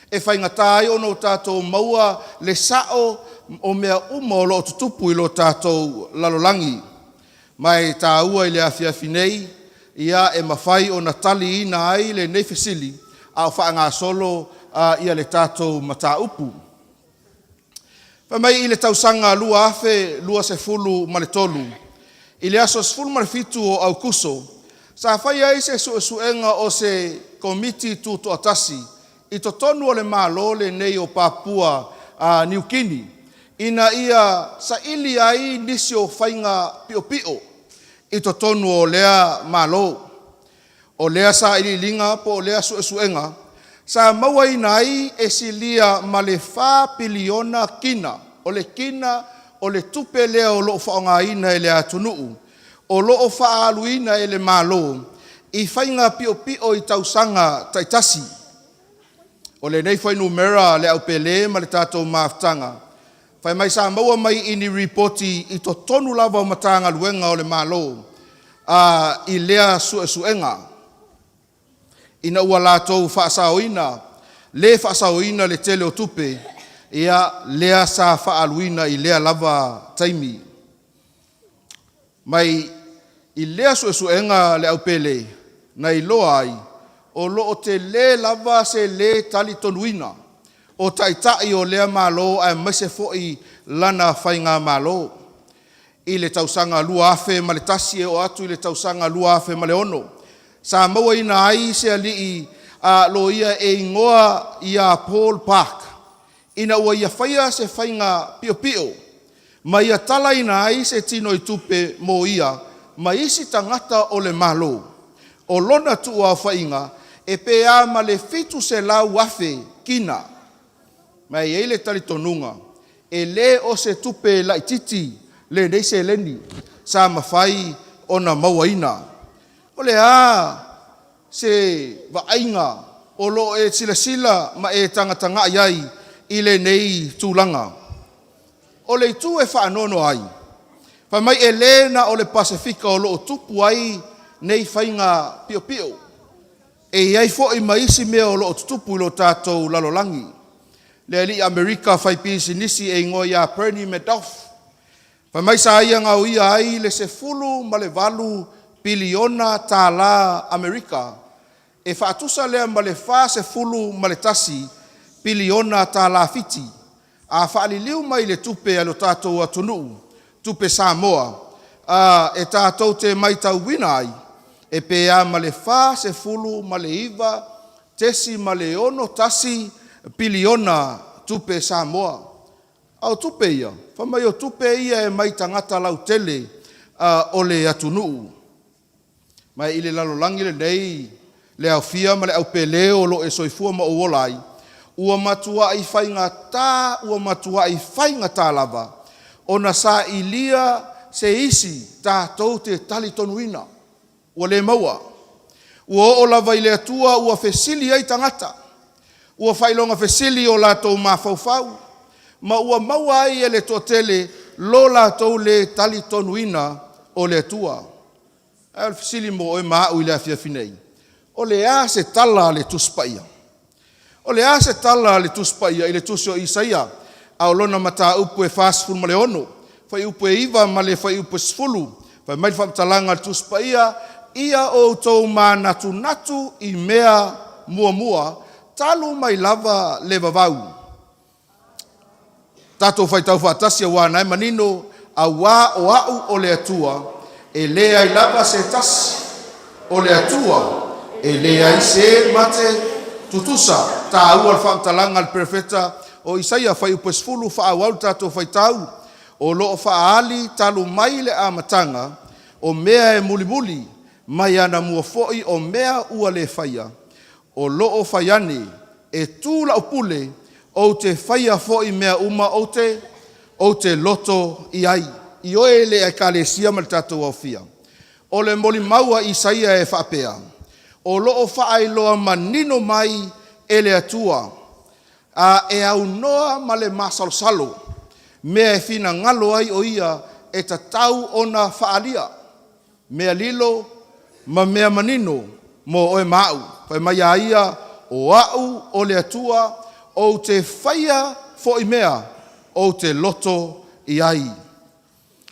E whaingata ai o no tātou maua le sao o mea uma o lo tutupu I lo tātou lalolangi. Mai tā ua I le afiafi nei, ia e mawhai o na tali ina ai le nei fesili, a o whaanga solo ia le tātou mata upu. Whamai I le tausanga lua afe, lua se fulu ma le tolu. I le aso se fulu ma le fitu o au kuso. Sa whai ai se suenga o se komiti tuto atasi. I to tonu o le malo le nei o Papua New Guinea. Ina ia sa ili ai nisi o whainga pio. I to tonu o lea malo. O lea sa ili linga po o lea suenga. Sa maua inai e silia ma le piliona kina. O le kina o le tupe lea o loo whaonga ina e le atunuu. O loo whaaluina e le malo. I whainga pio I tausanga taitasi. O le nei whainu mera le au pele ma le tātou maaftanga. Whai mai sa maua mai ini reporti I to tonu lava o matanga luenga o le malo. I lea suenga. Ina ua lātou whaasaoina, le whaasaoina le tele o tupe, ia lea sa whaaluina I lea lava taimi. Mai I lea suenga le au pele, na I loa ai, o loo te le lava se le tali tonuina, o taitai o lea malo a mese fo'i lana whainga malo. I le tausanga lua afe ma le tasi e o atu I le tausanga lua afe ma le ono. Sa maua ina ai se alii lo ia e ingoa ia Paul Park. Ina ua ia whaia se whainga pio. Ma ia tala ina ai se tino I tupe mo ia. Ma isi tangata o le malo. O lona tua whainga e pea ma le fitu se lau afe kina. Ma i eile tali tonunga. E le o se tupe laititi le nei se leni. Sa mawhai o na maua ina. O le se waainga o lo e sila ma e tanga iai I le nei tūlanga. O le tu e whaanono ai. Pa mai e lena o le Pasifika o lo tupu ai nei whainga pio. E iai fo I maisi mea o lo tupu I lo tātou lalolangi. Le ali Amerika whai pisi nisi e ngoi a Bernie Madoff. Pa mai sa ia ngau ia ai le se fulu ma le valu biliona tala Amerika. E whaatusa lea ma le wha se fulu ma le tasi biliona tala fiti. A whaaliliu mai le tupe alo tātou atunuu, tupe Samoa. E tātou te mai tau wina ai. E pea ma le wha se fulu ma le iwa, tesi ma le ono tasi biliona tupe Samoa. Au tupe ia. Whamai o tupe ia e mai tangata lau tele o le atunuu. Mai ile lalolangi le nei, le au fia ma le au peleo lo e soifua ma o wolai. Ua matua I whainga tā, ua matua I whainga tā lava. ona sa ilia se isi tātou te tali tonuina. Ua le maua. Ua o lava i le atua ua fesili ai tangata. Ua whailonga fesili o lātou mafaufau. Ma ua maua ai e le totele lo lātou le tali tonuina o le atua. Al fesili mo oe maau i le afia finei. O le a se tala le tuspaia. O le a se tala le tuspaia i le tusio Isaia. Au lona mata upu e fāsfulu ma le ono. Fai upu e iwa ma le fai upu e sfulu. Fai mai whamtalanga le tuspaia. Ia o tau mā natu natu i mea mua mua. Talu mai lava le vavau. Tato fai tau whaatasi a wānai manino a wā o au o le atua. E lea i lava se tasi o le atua. E lea i se mate tutusa. Ta au al whamtalanga al perfeta o Isaia fai upesfulu wha awau tato fai tau. O loo wha ali talu mai le amatanga. O mea e muli muli. Mai ana mua foi o mea ua le whaia. O loo whaiane e tūla o pule o te whaia foi mea uma o te loto i ai. I oe le e kalesia mal tatou au fia. O le moli maua Isaia e whapea. O loo whaailoa manino mai e le atua. E au noa ma le masalosalo. Mea e fina ngalo ai o ia e tatau ona whaalia. Mea lilo ma mea manino mo oe mau. Pai mai a ia o au o le atua o te whaia fo i mea o te loto i ai.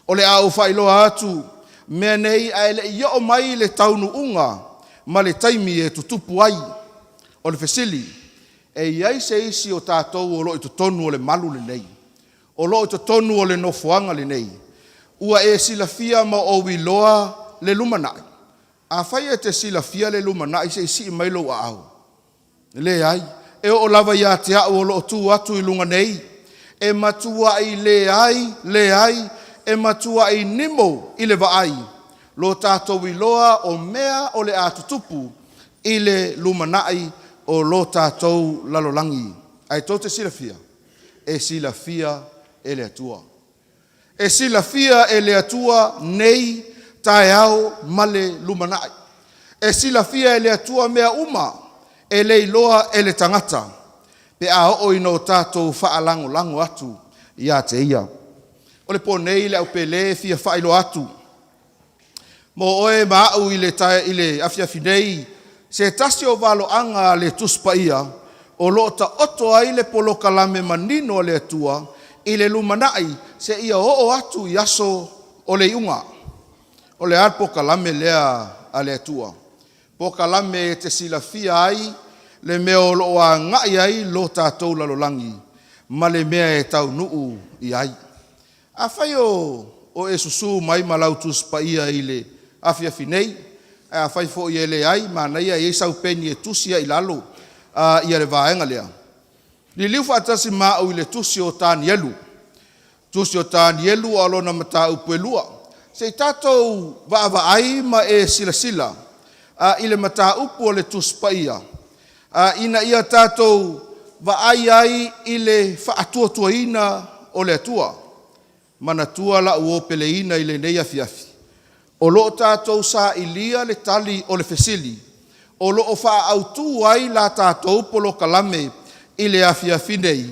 O le au whailoa atu mea nei a ele i o mai le taunu unga ma le taimi e tutupu ai o le fesili. E iai se isi o tātou o lo i tonu o le malu le nei. O lo i tonu o le nofuanga le nei. Ua e sila fia ma o wiloa le lumanai. A whai e te sila fia le lumanai se isi i mailo a au. Le ai. E o lava ia te au o lo tu atu i lunga nei. E matua i le ai. E matua i nimo i le vaai. Lo tātou wiloa o mea o le atutupu i le lumanai o lo tātou lalolangi. Ai tō te silafia. E silafia e le atua. E silafia e le atua nei tae au male lumanai. E silafia e le atua mea uma e le iloa e le tangata. Pe a o ino tātou whaalango lango atu ia te ia. O le po nei le au pele fia whailo atu. Mo oe maau i le afia finei. Se tasi o valo anga le tuspa ia, o lo ta oto ai le polo kalame manino le atua, i le lumanai se ia o atu i aso o le iunga. O le alpo kalame lea a le atua. Po kalame te silafia ai, le meo lo a ngai ai lo tātou lalolangi, ma le mea e tau nuu i ai. A whai o e susu mai malau tuspa ia i le afia finei, a fai fo i ele ai, ma na ia e sau peni e tusia i lalo i ale vaenga lea. Ni liu whaatasi mau i le tusi o tāni elu. Tusi o tāni elu o alona mata upuelua. Se tātou vaava ai ma e sila sila i le mata upu o le tuspaia. Ina ia tātou vaai ai i le whaatua ina o le atua. Mana tua la uopele ina i le neia fiafi. O lo tātou sa ilia le tali o le fesili. O lo o wha autu ai la tātou polo kalame i le afia finei.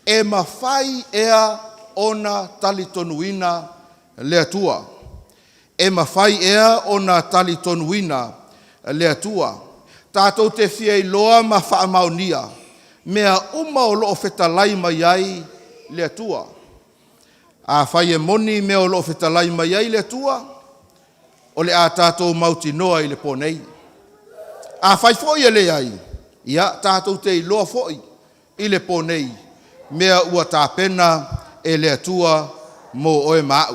E mawhai ea ona tali tonuina le atua. E mawhai ea ona tali tonuina le atua. Tātou te fia i loa ma wha amaunia. Mea uma o lo o whetalai mai ai le atua. A whai e moni mea o lo o whetalai mai ai le atua. O le a tātou mauti noa i le ponei. A whai foi e le ai. Ia tātou te i loa foi i le ponei. Mea ua tāpena e le atua mo oe mau.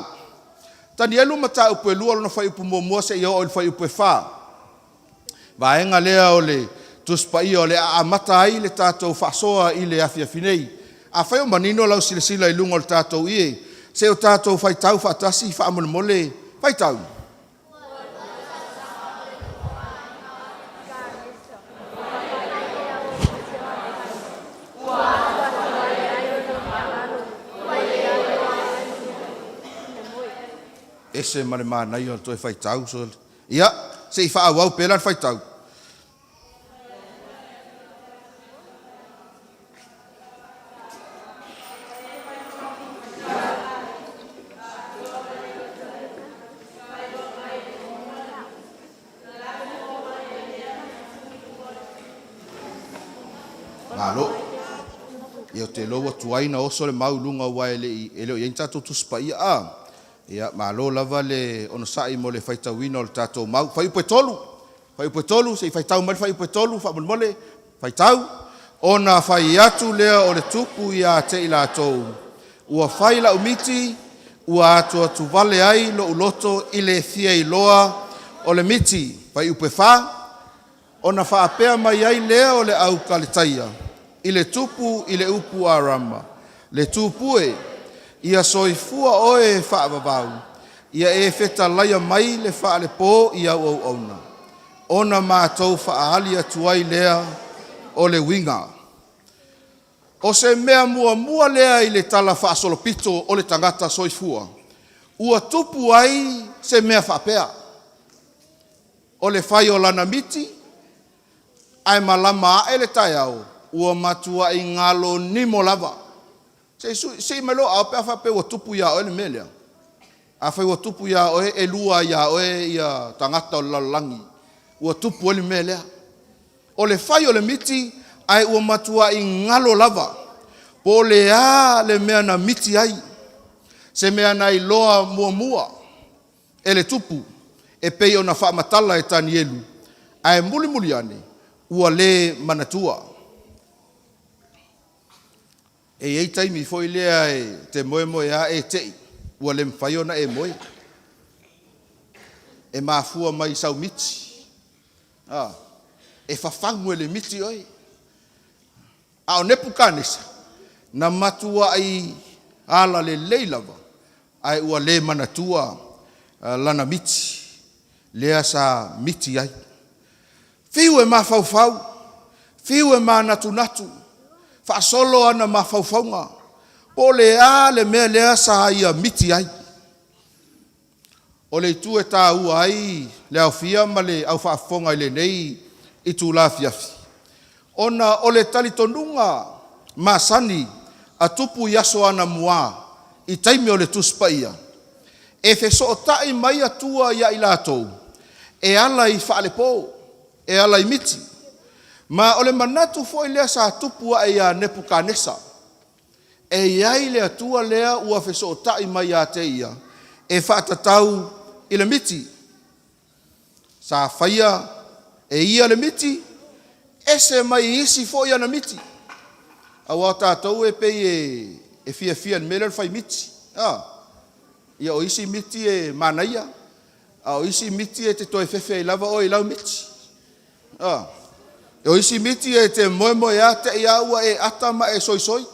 Tani elu mata upu e lua lona whai upu mua se ia o le whai upu e wha. Vaenga lea o le tuspa ia o le a mata ai le tātou whasoa i le afia finei. A whai o manino lau sila sila i lunga o le tātou ie. Se o tātou whai tau whaatasi wha amone mole whai tau. ese male manai o toi faitau so. Ia, se I whāwau pēlan faitau. Malo. Ia te loa tuaina oso le maulunga wa ele o yenta to tuspa ia a. Ia malo lava le ono sai mo le faitauina o le tatou mau. Fai upe tolu. Fai upe tolu se faitau mal fai upe tolu fa mole faitau. Ona fai atu lea o le tupu ia te ila tou. Ua fai la umiti ua atu vale ai lo uloto ile fia iloa o le miti. Fai upe fa. Ona fa apea mai ai lea o le au kalitaia. Ile tupu, ile upu arama. Le tupue, ia soifua oe faa babau. Ia e feta laia mai le faa le po ia au auna. Ona mātou faa alia tuai lea o le winga. O se mea mua lea i le tala faa solopito o le tangata soifua. Ua tupu ai se mea faa pea. O le fai o lana miti, ai malama ele tai au. Ua matua I ngalo nimo lava. Se malo au pe afa pe o tupu ya o le melea. Afa o tupu ya o e lua ya o e ia tangata o lalangi. Ua tupu o le melea. O le fai o le miti ai ua matua I ngalo lava. Po le a le mea na miti ai. Se mea na iloa mua. E le tupu. E pei o na wha matala e tani elu. Ai muli ane. Ua le manatua. E ei taimi foi lea e te moe a e tei. Ua le mwhaiona e moe. E mafua mai sau miti. E whawhangu e le miti oi. A o nepu kānesa. Na matua ai ala le leilava. Ai ua le manatua lana miti. Lea sa miti ai. Fiu e mawhauwhau. Fiu e manatu. Whaasolo ana mawhauwhaunga. O le a le mea lea sa ia miti ai. O le tu e tā ua ai. Le au fia ma le au whaafonga I le nei. I tū la fiafi. Ona o le talitonunga masani. A tupu yaso ana mua. I taimi o le tuspa ia. E feso o tai mai atua ia I lātou. E ala I whaalepo. E ala I miti. Ma ole manatu foi lea sa tupu a ia nepu kanesa. E iai lea tua lea ua feso o tai mai a te ia. E whaatatau I le miti. Sa whaia e ia le miti. Ese mai isi foi ana miti. Awa tātou e pei e fia ni mele whai miti. Ia o isi miti e manaia. A o isi miti e te toi fefe I lava o I lau miti. E o isi miti e te moe a te ia ua e atama e soisoi.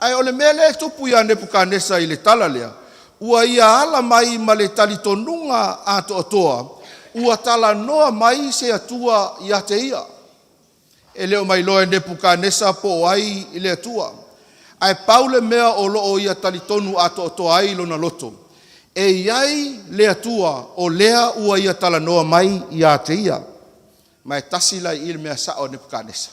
Ai o le mele e tupu ia nepu kanesa I le tala lea. Ua ia ala mai ma le talitonunga a toa. Ua tala noa mai se atua ia te ia. E leo mai loe nepu kanesa po ai I le atua. Ai paule mea o loo ia talitonu a toa ai lona loto. E iai le atua o lea ua ia tala noa mai ia te ia. Mai tasila I le mea sa o nepu kanesa.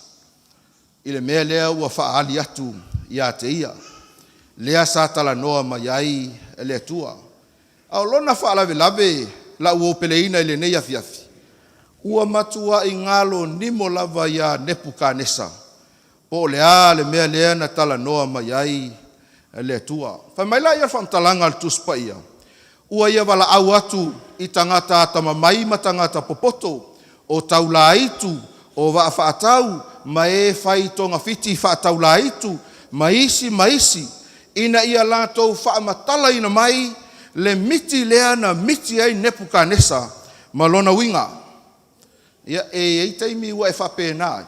I le mea lea ua whaali atu ia te ia. Lea sa tala noa mai ai e le atua. Au lona whaalawe la ua peleina I le nei afiafi. Ua matua I ngalo nimo lava ia nepu kanesa. Po lea le mea lea na tala noa mai ai e le atua. Whai mai la ia whamtalanga al tuspa ia. Ua ia wala au atu I tangata atama mai ma tangata popoto. O taula itu, o wa whaatau, ma e whai tonga fiti whaataula itu, maisi, ina ia lātou whaamatala ina mai, le miti lea na miti ai nepu kanesa, ma lona winga. Ia e taimi ua e whapena.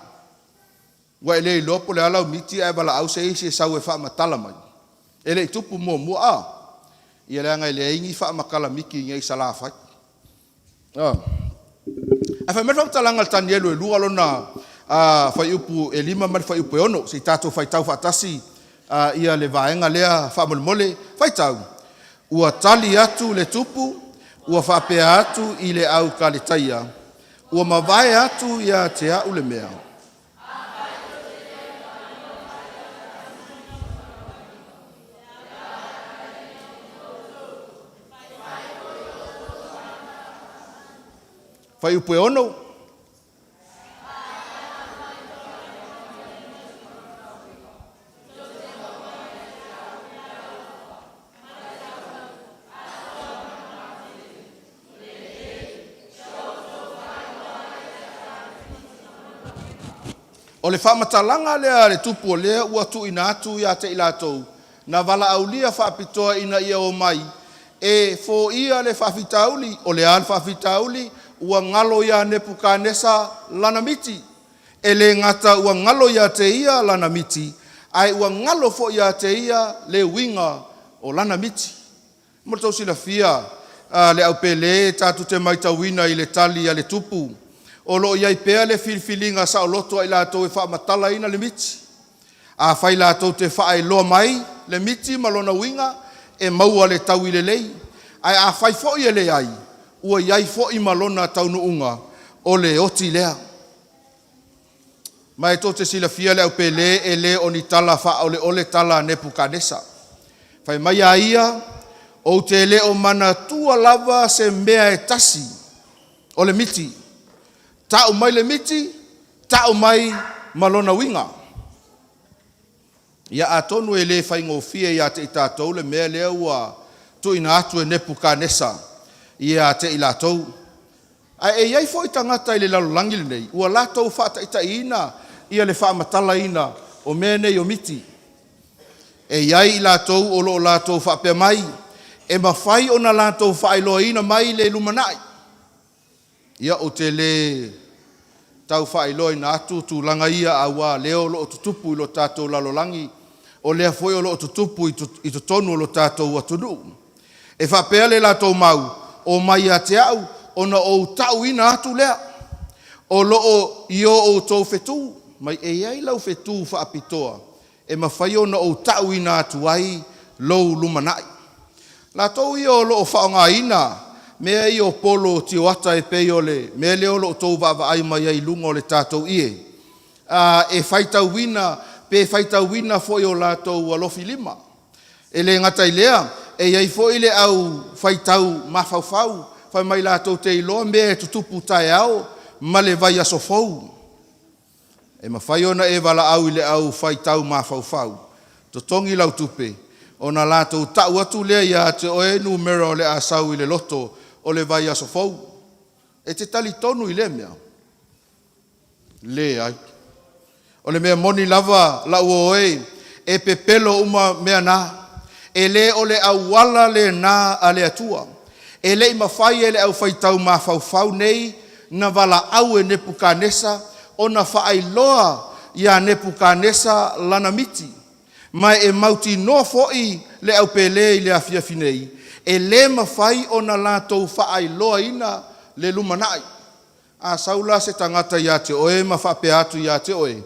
Wa e le lopo le alau miti ai wala au se isi e sau e whaamatala mai. E le tupu mua a. Ia lea ngai le ingi whaamakala miki ngai salafai. A fa merfa talanga tani elu e lua lona fai upu e lima mai fai upu e ono. Si tātou fai tau whaatasi ia le vaenga lea whaamole fai tau. ua tali atu le tupu, ua whapea atu i le au kaletaia, ua mawai atu ia te au le mea. Whai upe ono. O le whamatalanga lea le tupu o lea ua tu ina atu ia te ilatou. Na wala aulia whapitoa ina ia o mai. E fo ia le whawhitauli, o le al whawhitauli, ua ngalo ia Nepukanesa lana miti. E le ngata ua ngalo ia te ia lana miti. Ai ua ngalo fo ia te ia le winga o lana miti. Murtau sila fia le au pele tatu te maitawina i le tali a le tupu. O lo iai pea le filifilinga sa o loto ai lātou e whaamatala ina le miti. A whai lātou te whaai loa mai le miti malona winga e maua le tau i le lei. Ai a whai fo i le ai, ua iai fo i malona taunu unga o le oti lea. Mai to te sila fia le au pele e le o ni tala wha o le tala Nepukanesa. Whai mai a ia o te le o mana tua lava se mea e tasi o le miti. Tau mai le miti, tau mai malona winga. Ia a tonu e le whai ngofia ia te i tātou le mea lea ua tu ina atu e Nepukanesa ia te i lātou. Ai e iai fo i tangata i le lalolangi le nei, ua lātou whaata ita ina ia le whaamatala ina o mea nei o miti. E iai i lātou o lo lātou whaapea mai, e mawhai o na lātou whaailoa ina mai le lumanai. Ia o te le tau whaailoa ina atu tu langa ia awa leo lo o tutupu i lo tātou lalolangi, o lea foi o lo o tutupu i to tonu o lo tātou atunu. E whapea le lātou mau, o mai a te au, o na o tau ina atu lea, o lo o io o tau whetu, mai e iai lau whetu whaapitoa, e mawhai o na o tau ina atu ai lou lumanai. Lātou i o lo o whaonga ina, mea i o polo tio ata e pei ole, mea leo lo tau vava ai mai ai lunga o le tātou ie. E whaitau wina, pe whaitau wina foi o lātou alofi lima. E le ngata i lea, e iai foi le au whaitau mawhauwhau, whai mai lātou te iloa mea e tutupu tae au, ma le vai aso fau. E mawhai ona e wala au i le au whaitau mawhauwhau. To tongi lau tupe, o na lātou tau atu lea ia te oe numera o le asau i le loto, o le vai aso fau. E te tali tonu i le mea. Le ai. O le mea moni lava la uoe, e pepelo uma mea na. E le o le awala le na a le atua. E le ima fai e le au whaitau ma fau nei, na wala au e Nepukanesa, o na whaailoa ia Nepukanesa lana miti. Mai e mauti no foi le au pele i le afia finei. E le mawhai o na lātou whaailoa ina le lumanai. A saula se tangata ia te oe, ma whape atu ia te oe.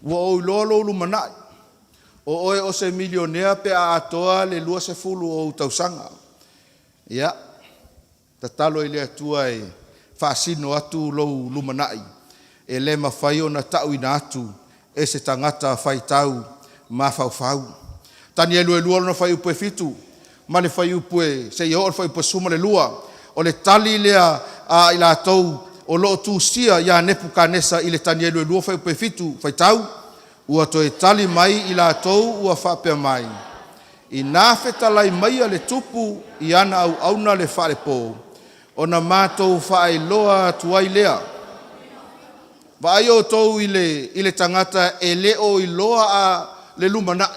Ua o ilolo lumanai. O oe o se milionea pe a atoa le lua se fulu o utausanga. Ia, tatalo i le atua e whaasino atu lou lumanai. E le mawhai o na tau ina atu e se tangata whaitau ma fau. Tani e lua na whai upe fitu. Ma le whai upe, se i o whai upe suma le lua. O le tali lea i la tau o loo tūsia ia Nepukanesa i le tani e lua whai upe fitu whai tau. Ua to e tali mai i la tau ua whapea mai. I nā whetalai mai a le tupu i ana au auna le whare pō. O na mātou whaai loa tuai lea. Vai o tau i le tangata e leo i loa a le lumana.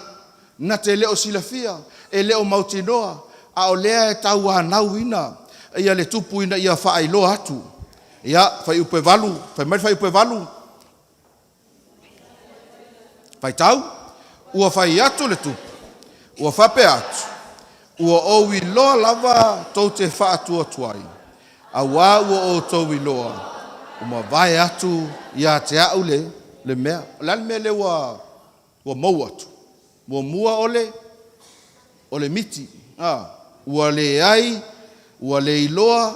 Na te leo silafia, e leo mautinoa, a o lea e tau a nau ina, ia le tupu ina ia whaai loa atu. Ia, whai upe walu, whai upe walu. Whai tau, ua whai atu le tupu, ua whape atu, ua o i loa lava tau te whaatua tuai. A wā ua o tau i loa, uma vai atu ia te au le mea. Le mea le ua mau atu. Mua mua ole miti. ua le ai, ua le iloa,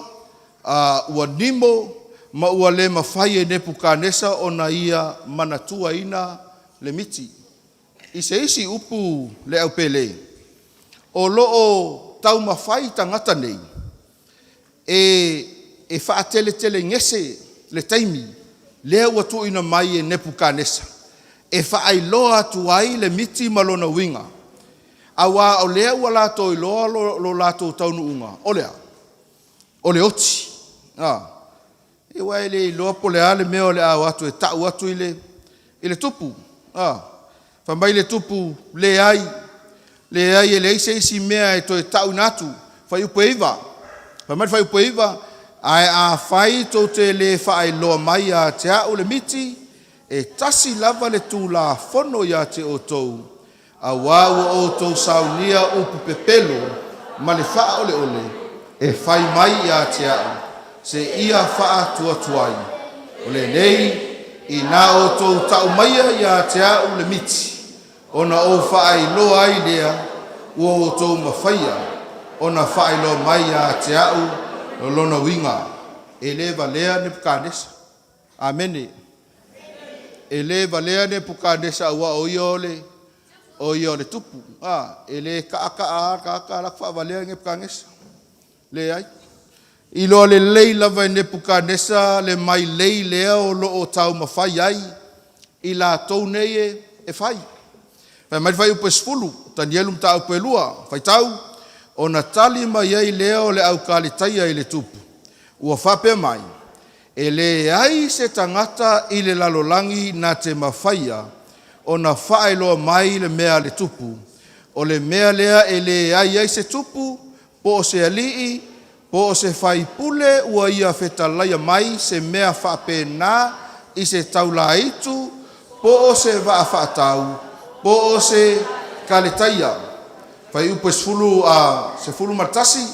ua nimo, ma ua le mawhai e Nebukanesa ona ia manatua ina le miti. I se isi upu le au pele. O loo tau mawhai tangata nei. E whaatele tele ngese le taimi. Lea ua tu ina mai e Nebukanesa. E whaailoa tu ai le miti malona winga. Awa o lea ua lato iloa lo lato taunu unga. Olea. Ole oti. E wai le iloa po le ale meo le au atu e tau atu ile tupu. Whamai le tupu le ai e le isi mea e to e tau natu. Whai upe iwa. Whamai whai upe iwa. Ai a whai to te le whai loa mai a te au le miti. E tasi lava le tū la whono ia te o tou. A wāua o tou saunia upu pepelo. Ma le wha ole. E whai mai ia te au. Se ia wha tua tuai. O le nei, i nā o tou tau maia ia te au le miti. Ona o whaai loa ai lea, ua o tou mawhaia. Ona whaai loa mai ia te au, o lona winga. E le valea Nebukanesa. Amene. E le valea Nebukanesa ua o ia ole tupu. E le ka lakwa valea Nebukanesa. Le ai. I loa le lei lava e Nebukanesa le mai lei lea o loo tau mawhai ai. I la tau nei e whai. Whai mai whai upe spulu, tani elu mta upe lua. Whai tau, o na tali mai ai lea o le au kalitaia i le tupu. Ua whape mai. E le ai se tangata i le lalolangi na te mawhaia. O na whae loa mai le mea le tupu. O le mea lea e le ai se tupu, po o se alii, po o se whai pule ua ia whetalaia mai se mea whape nā i se taula itu, po o se waa whaatau, po o se kalitaia. Whai upe se fulu matasi,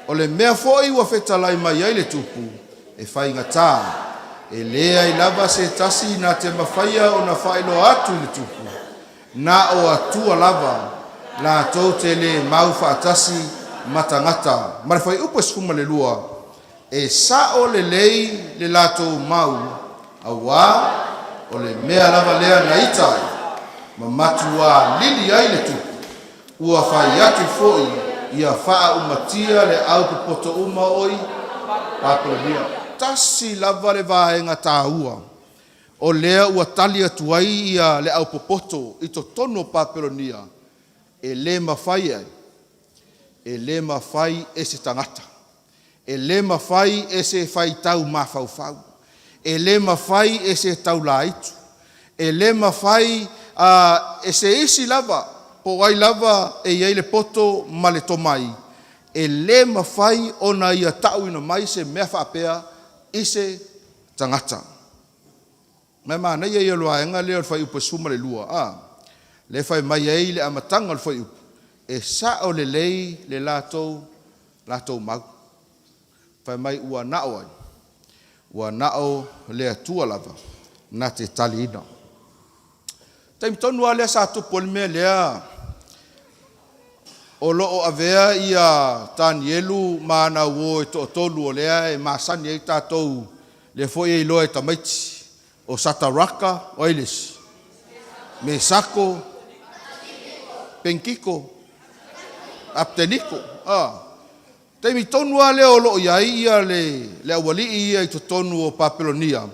o le mea foi ua whetalai mai ai le tupu, e whai ngatā. E lea i lava se tasi na te mawhaia o na whaelo atu i le tupu. Na o atua lava, la tau te le mau whaatasi matangata. Mare whai upe skuma le lua. E sa o le lei le lato mau. Awa o le mea lava lea na itai. Ma matua lili ai le tupu. Ua whai atu foi. Ia wha umatia le au poto uma oi. Papalia. Tasi lava le vaenga tāua. O lea ua tali atuai ia le au popoto. I to tono Papelonia. E le mawhai ai. E le mawhai e se tangata. E le mawhai e se whai tau mawhauwhau. E le mawhai e se tau laitu. E le mawhai e se isi lava. Po ai lava e iei le poto ma le tomai. E le mawhai ona ia tau ina mai se mea whapea i se tangata. Mai maa nei e loa enga leo whai upa suma le lua. Le whai mai ei le amatanga le whai upa. E sa o le lei le latou mau. Whai mai ua nao ai. Ua nao le atua lava. Na te tali ina. Taim tonu a lea sa tupu le mea lea. O loo avea ia Tanielu maana uo e to tolu o lea e maasani e tātou le foi e loa e tamaiti. O Sataraka o Eilesi. Me Sako. Penkiko. Apteniko. Taimi tonu a leo loo iai ia le awali ia i to tonu o Papelonia.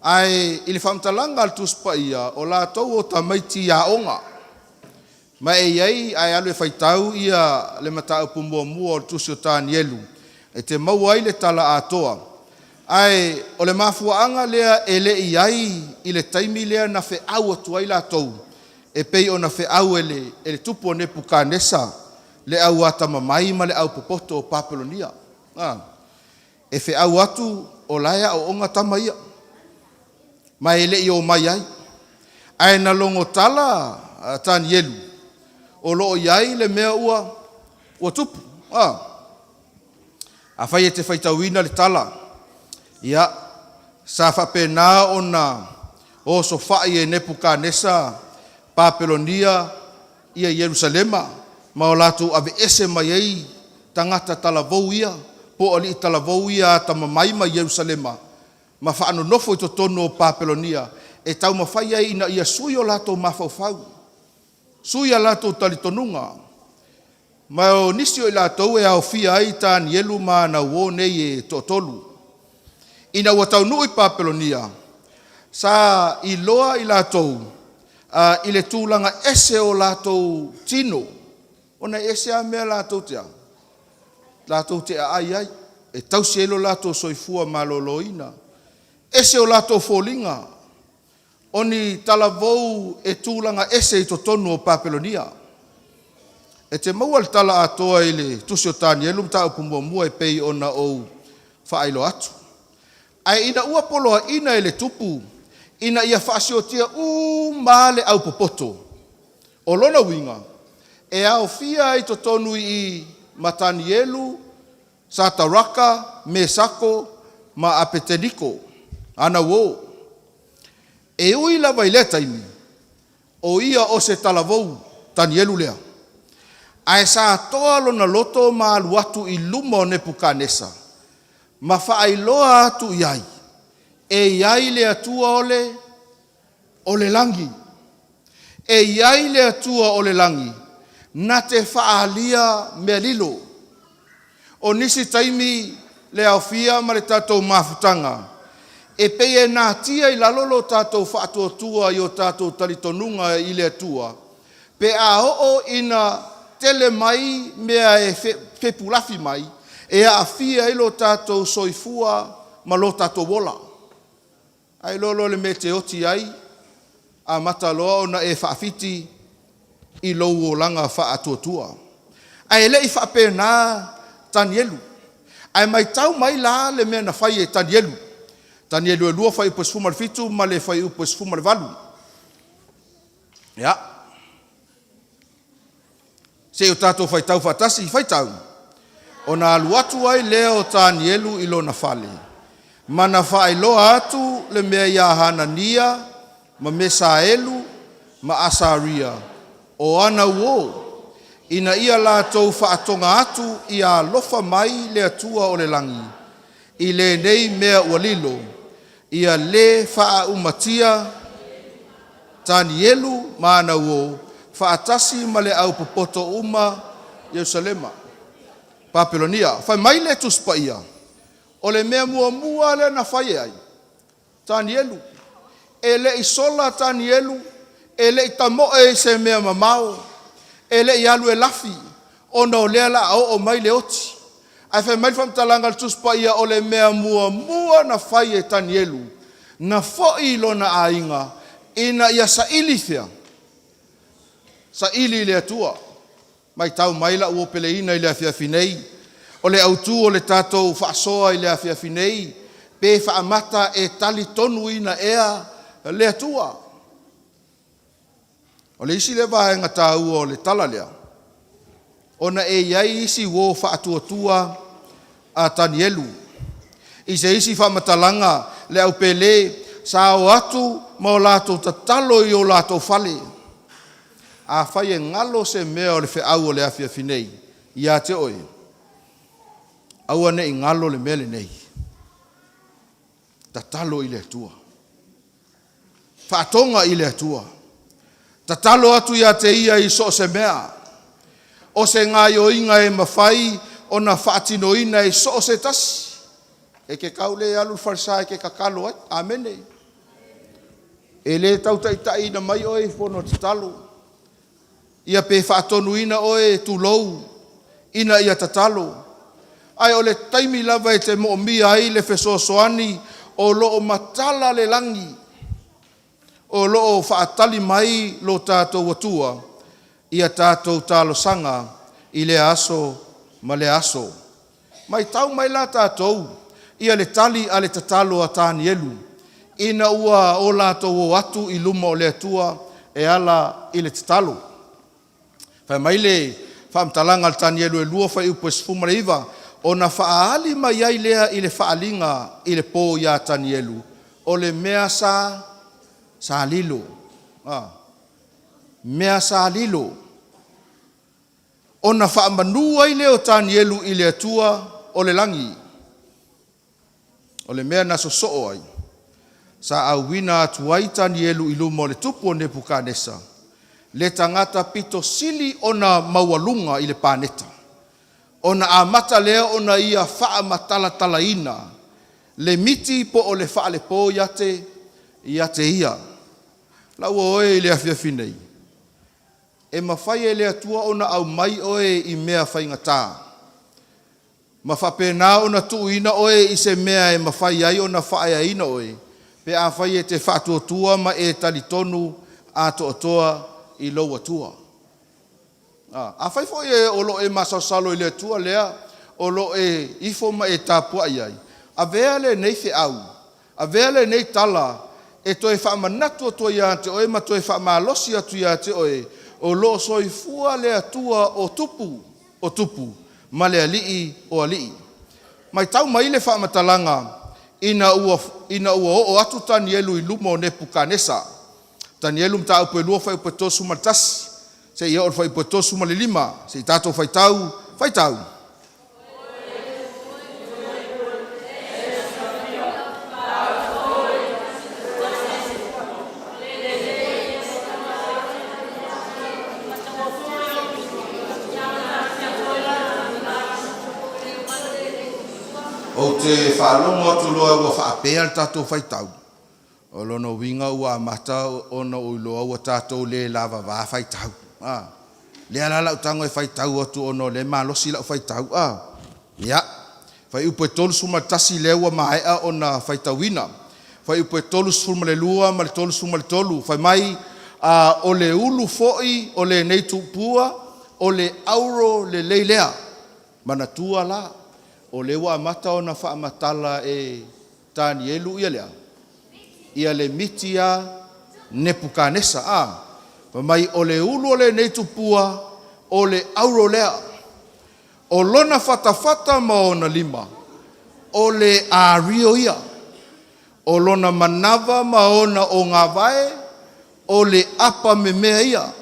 Ai ili whamtalanga al tuspa ia o la tau o tamaiti a onga. Ma e iai ai alu e whaitau ia le matau pumua mua o tusi o Tanielu. E te mau ai le tala atoa. Ai o le mafuaanga lea e le iai i le taimi lea na fe au atu ai la tau. E pei o na fe au e le tupu o Nebukanesa. Le au ata mamai ma le au popoto o Papelonia. E fe au atu o laia o onga tama ia. Ma e le i o mai ai. Ai na longo tala Tanielu. O loo iai le mea ua tupu. A whai e te whaitauina le tala. Ia, sa whapena o so whai e Nebukanesa, Papelonia, ia Yerusalema, ma o lātou ave ese mai ei tangata talavou ia, po ali talavou ia ta mamai ma Yerusalema, ma whaano nofo i to tono o Papelonia, e tau mawhai ai ina ia sui o lātou mawhauwhau, sui a lātou talitonunga, ma o nisi o i lātou e au fia ai tā ni elu ma na uo nei e totolu. Ina ua tau nui Papelonia, sa i loa i lātou, i le tūlanga ese o lātou tino, ona ese a mea lātou te ai ai, e tau sielo lātou soifua maloloina, ese o lātou fōlinga, oni talavou e tūlanga ese i to tonu o Papelonia. E te maua le tala atoa i le tusi o tāni elu mta upu mua e pei ona ou whaelo atu. Ai ina ua poloa ina e le tupu, ina ia whaasiotia male au popoto. O lona winga, e au fia i to tonu i matani elu, Sataraka, Mesako, ma Apeteniko, ana wo. E ui lava i leta imi, o ia o se talavou, tani elu lea. Ai sa atoa lona loto ma aluatu i luma o Nebukanesa, ma whaailoa atu iai, e iai le atua o le langi, e iai le atua o le langi, na te whaalia mea lilo, o nisi taimi le awhia ma le tātou mafutanga, e peye nā tia i lalolo tātou whaatuatua i o tātou talitonunga i le atua, pe a o ina tele mai mea e whepulafi mai, e a awhia i lo tātou soifua ma lo tātou wola. Ai lolo le me te oti ai, a mataloa o na e whaafiti i lou o langa whaatuatua. Ai le i whaapena tani elu. Ai mai tau mai la le mea na whai e tani elu. Tani elu e lua whai upes fuma le fitu, ma le whai upes fuma le valu. Ja. Se o tātou whai tau whatasi, whai tau. O na aluatu ai leo tani elu ilo na whale. Ma na whai loa atu le mea ia Hanania, ma Mesaelu, ma Asaria. O ana uo. Ina ia lātou whaatonga atu i a lofa mai le atua o le langi. I le nei mea ualilo. Ia le wha umatia tani elu maana uo. Whaatasi ma le au popoto uma Yerusalema. Papelonia. Whai mai le tuspa ia. O le mea mua le na whai ai. Tani elu. E le isola tani elu. E le itamo e se mea mamao. E le ialu e lafi, o na o lea la o mai le oti. Ai whai mai whamtalanga le tuspa ia o le mea mua na whai e tani elu. Na fo ilo na ainga, ina ia sa ili thea. Sa ili le atua. Mai tau mai la ua pele ina i le awhiawhinei. O le autu o le tātou whaasoa i le awhiawhinei. Pe whaamata e tali tonu ina ea le atua. O le isi le vahenga tā ua o le tala lea. Ona e iai isi wo whaatuatua a tani elu. I se isi whamatalanga le au pele sa o atu ma o lātou tatalo i o lātou whale. A whai e ngalo se mea o le wheau o le awhiawhinei. Ia te oe. Aua ne i ngalo le mele nei. Tatalo i le atua. Whaatonga i le atua. Tatalo atu ia te ia i so se mea. O se ngā o inga e mawhai o na whaatino ina i so se tasi. E ke kaule alu farsa e ke kakalo ai. Amene. E le tau taitai na mai oe pono tatalo. Ia pe whaatonu ina oe tu lou. Ina ia tatalo. Ai o le taimi lava e te mo mia ai le fesosoani o loo matala le langi. O loo whaatali mai lo tātou watua, ia tātou tālo sanga i le aso ma le aso. Mai tau mai la tātou, ia le tali a le tatalo a tāni elu, ina ua o lātou o atu i luma o le atua e ala i le tatalo. Whai mai le whaamtalanga le tāni elu e lua whai upo esfuma le iwa, o na whaali mai ai lea i le whaalinga i le pō ia tāni elu, o le mea sa lilo. Mea sa lilo. ona whaamanua i leo Tanielu i le atua o le langi. O le mea na so ai. Sa auwina atuai Tanielu i luma o le tupu o Nebukanesa. Le tangata pito sili ona mawalunga i le paneta. Ona amata lea ona ia wha matala talaina. Le miti po o le wha le po iate ia. Lau oe i le awhiawhinei. E mawhai e le atua ona au mai oe i mea whaingata. Mawhapena ona tuuina oe i se mea e mawhai ai ona whaia ina oe. Pe a whai e te whatuatua ma e talitonu a toa i lau atua. A whai fo e olo e masasalo i le atua lea, olo e ifo ma e tāpua iai. A vea le nei fe au, a vea le nei tala, e toe whaamanatu atua ia te oe, ma toe whaamalosi atu ia te oe, o lo soifua le atua o tupu, ma le alii o alii. Mai tau mai le whaamatalanga, ina ua o atu Tanielu i luma o Nebukanesa. Tanielu mta upe lua whai upe tosu matasi, se ia o whai upe tosu ma le lima, se i tato whai tau. O te whaalongo atu loa ua whaapea le tātou whaitau. O lono winga ua amata ona uiloa ua tātou le lava wā whaitau. Le alala utango e whaitau atu ono le malosi lau whaitau. Ia, whai upe tolu suma tasi lewa maea ona whaitauina. Whai upe tolu suma le lua ma le tolu suma le tolu. Whai mai o le ulu foi o le neitupua o le auro le leilea. Manatua la. O le wa mata ona whaamatala e Tanielu ia lea. Ia le mitia Nebukanesa. Mai o le ulu o le neitupua o le auro lea. O lona whatawhata ma ona lima. O le ario ia. O lona manawa ma ona o ngā vae. O le apa me mea ia.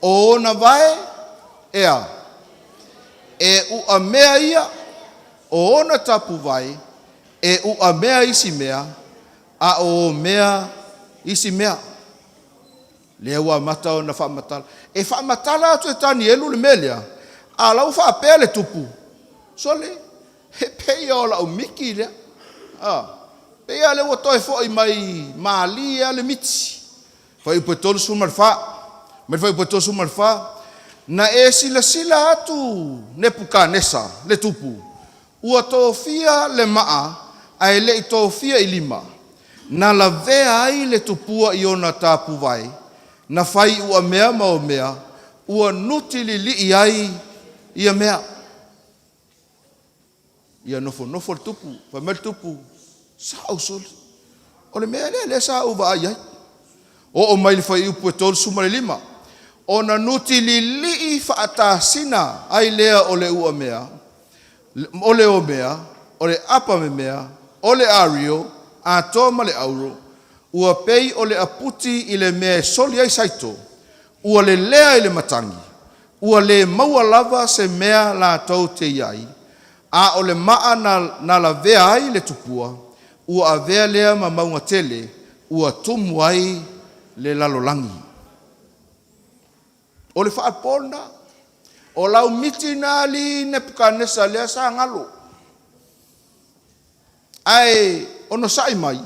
O ona vae ea. E ua mea ia. O ona tapu vai, e ua mea isi mea, a o mea isi mea. Lea ua mata o na whaamatala. E whaamatala atu e Tanielu le melea, a lau whaapea le tupu. Sole, he peia o lau miki lea. Peia le ua toe fo i mai maalia le miti. Whai upe tolu suma le wha. Me whai upe tolu suma le wha. Na e sila atu Nebukanesa le tupu. Ua tofia le maa, ai le tofia i lima. Na la vea ai le tupua i ona tāpu vai. Na whai ua mea ma o mea, ua nuti li ai ia mea. Ia nofo le tupu, whamel tupu, sao soli. O le mea le sa uva ai ai. O mai le whai upu e tolu suma le lima. O na nuti li whaatasina ai lea o le ua mea. O le o mea, o le apa me mea, o le ario, a toma le auro, ua pei o le aputi i le mea soli ai saito, ua le lea i le matangi, ua le maua lava se mea la tau te iai, a o le maa na la vea ai le tupua, ua a vea lea ma maunga tele, ua tumu ai le lalolangi. O le whaapona, o lau miti na li Nebukanesa lea sa ngalo. Ai, ono sai mai,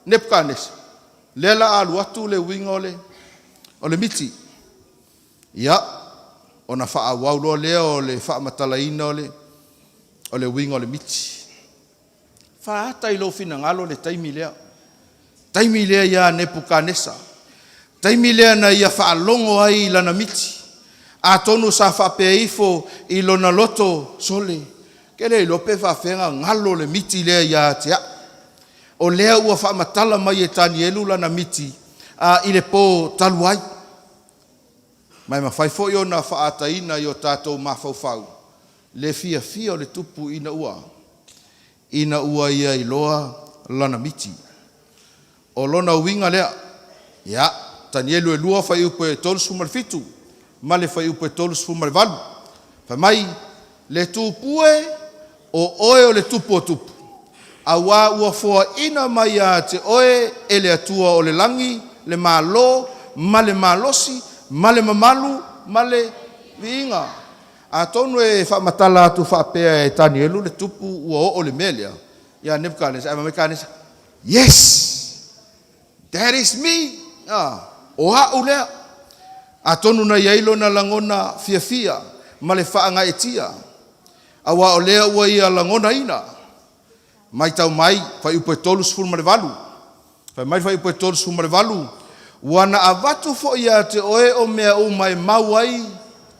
Nebukanesa. Lea la alu atu le winga o le miti. Ia, ona wha waulo lea o le wha matalaina o le winga o le miti. Wha hata i lo fina ngalo le taimi lea. Taimi lea ia Nebukanesa. Taimi lea na ia wha longo ai lana miti. A tonu sa whapea ifo i lona loto sole. Kere i lope whawhenga ngalo le miti lea ia tea. O lea ua whaamatala mai e Tanielu lana miti i le po taluai. Mai mawhaifo i o na whaataina i o tātou mawhauwhau. Le fia o le tupu ina ua. Ina ua ia i loa lana miti. O lona winga lea. Ia, Tanielu e lua whai upe tolu suma le fitu. Ma le whai upe tolu suma le valu. Whamai, le tūpue o oe o le tupu o tupu. A wā ua fua ina mai a te oe e le atua o le langi, le malo, ma le malosi, ma le mamalu, ma le viinga. A tonu e whamatala atu whapea e tani elu le tupu ua o le melea. Ia Nebuchadnezzar, ai Nebuchadnezzar, yes, that is me. O hau lea. A tonu na iailo na langona fia fia, ma le whaanga e tia. A wā o lea ua ia langona ina. Mai tau mai, whai upo e tolu sifuru ma le walu. Whai upo e tolu sifuru ma le walu. Wana avatu fo ia te oe o mea o mai mauai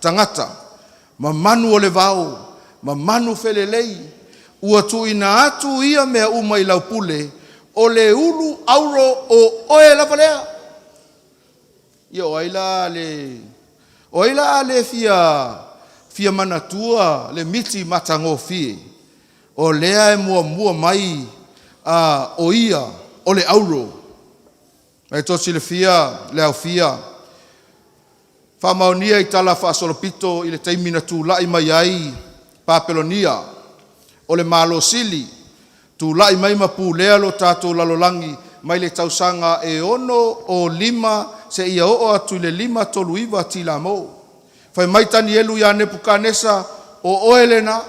tangata. Ma manu o le vau, ma manu felelei. Ua tu ina atu ia mea o mai laupule, o le ulu auro o oe la valea. Ia oaila le fia manatua, le miti matango fie. O lea e mua mai o ia, o le auro. E tosi le fia, le au fia. Whamaunia i tala whaasolopito i le taimina tū lai mai ai, Papelonia, o le malo sili, tū lai mai mapu lea lo tātou lalolangi, mai le tausanga e ono o lima, se ia o atu le lima tolu iwa tila mo. Whai mai tani elu ia Nebuchadnezzar, o oe lena,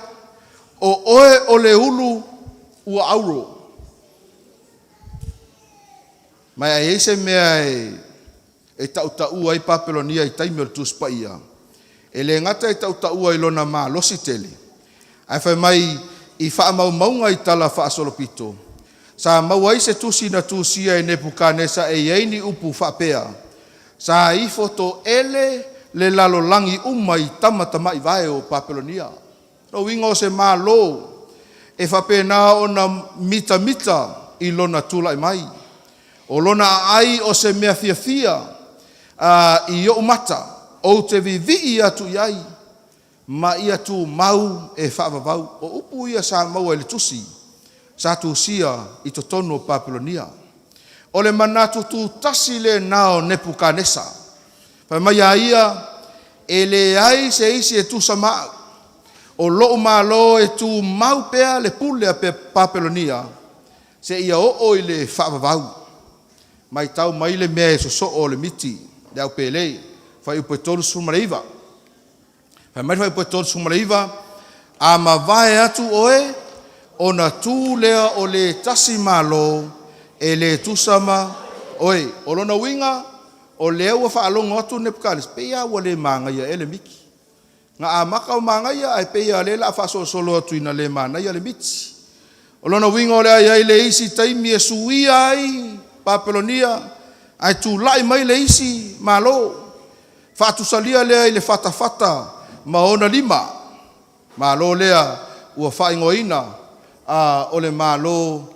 o oe o le ulu ua auro. Mai ai eise mea e tau ai Papelonia i taimi o le tuspa ia. E le ngata e tau i lona maa losi tele. Ai whai mai i wha maunga i tala wha asolopito. Sa mau ai se tusi na tusia e Nebuchadnezzar e yeini upu whapea. Sa i foto ele le lalo langi umai tamatama i vae o Papelonia. No wingo se maa lo e whapena o na mita i lona tula i mai. O lona ai o se mea fia i o mata o te vivi atu iai ma ia tu mau e whaavavau o upu ia sa mau e le tusi sa tu sia i to tono Papelonia o le manatu tu tasi le nao Nebuchadnezzar pa mai ia e le ai se isi e tu sama o lo malo e tu mau pea le pule a pe Papelonia se ia o i le whaavavau mai tau mai le mea e so o le miti le au pelei fai upo e tolu sumareiva fai mai fai upo e tolu sumareiva a ma vae atu oe o na tu lea o le tasi malo e le tusama oe o lona winga o lea ua whaalongo atu Nebuchadnezzar peia ua le mangaia e le miki nga a maka o mangaia ai peia le la whaso solo atu ina le mangaia le miti o lona winga o lea iai le isi taimi e suia ai Papelonia ai tu lai mai le isi malo fatu salia lea i le fata maona lima malo lea ua whaingoina o le malo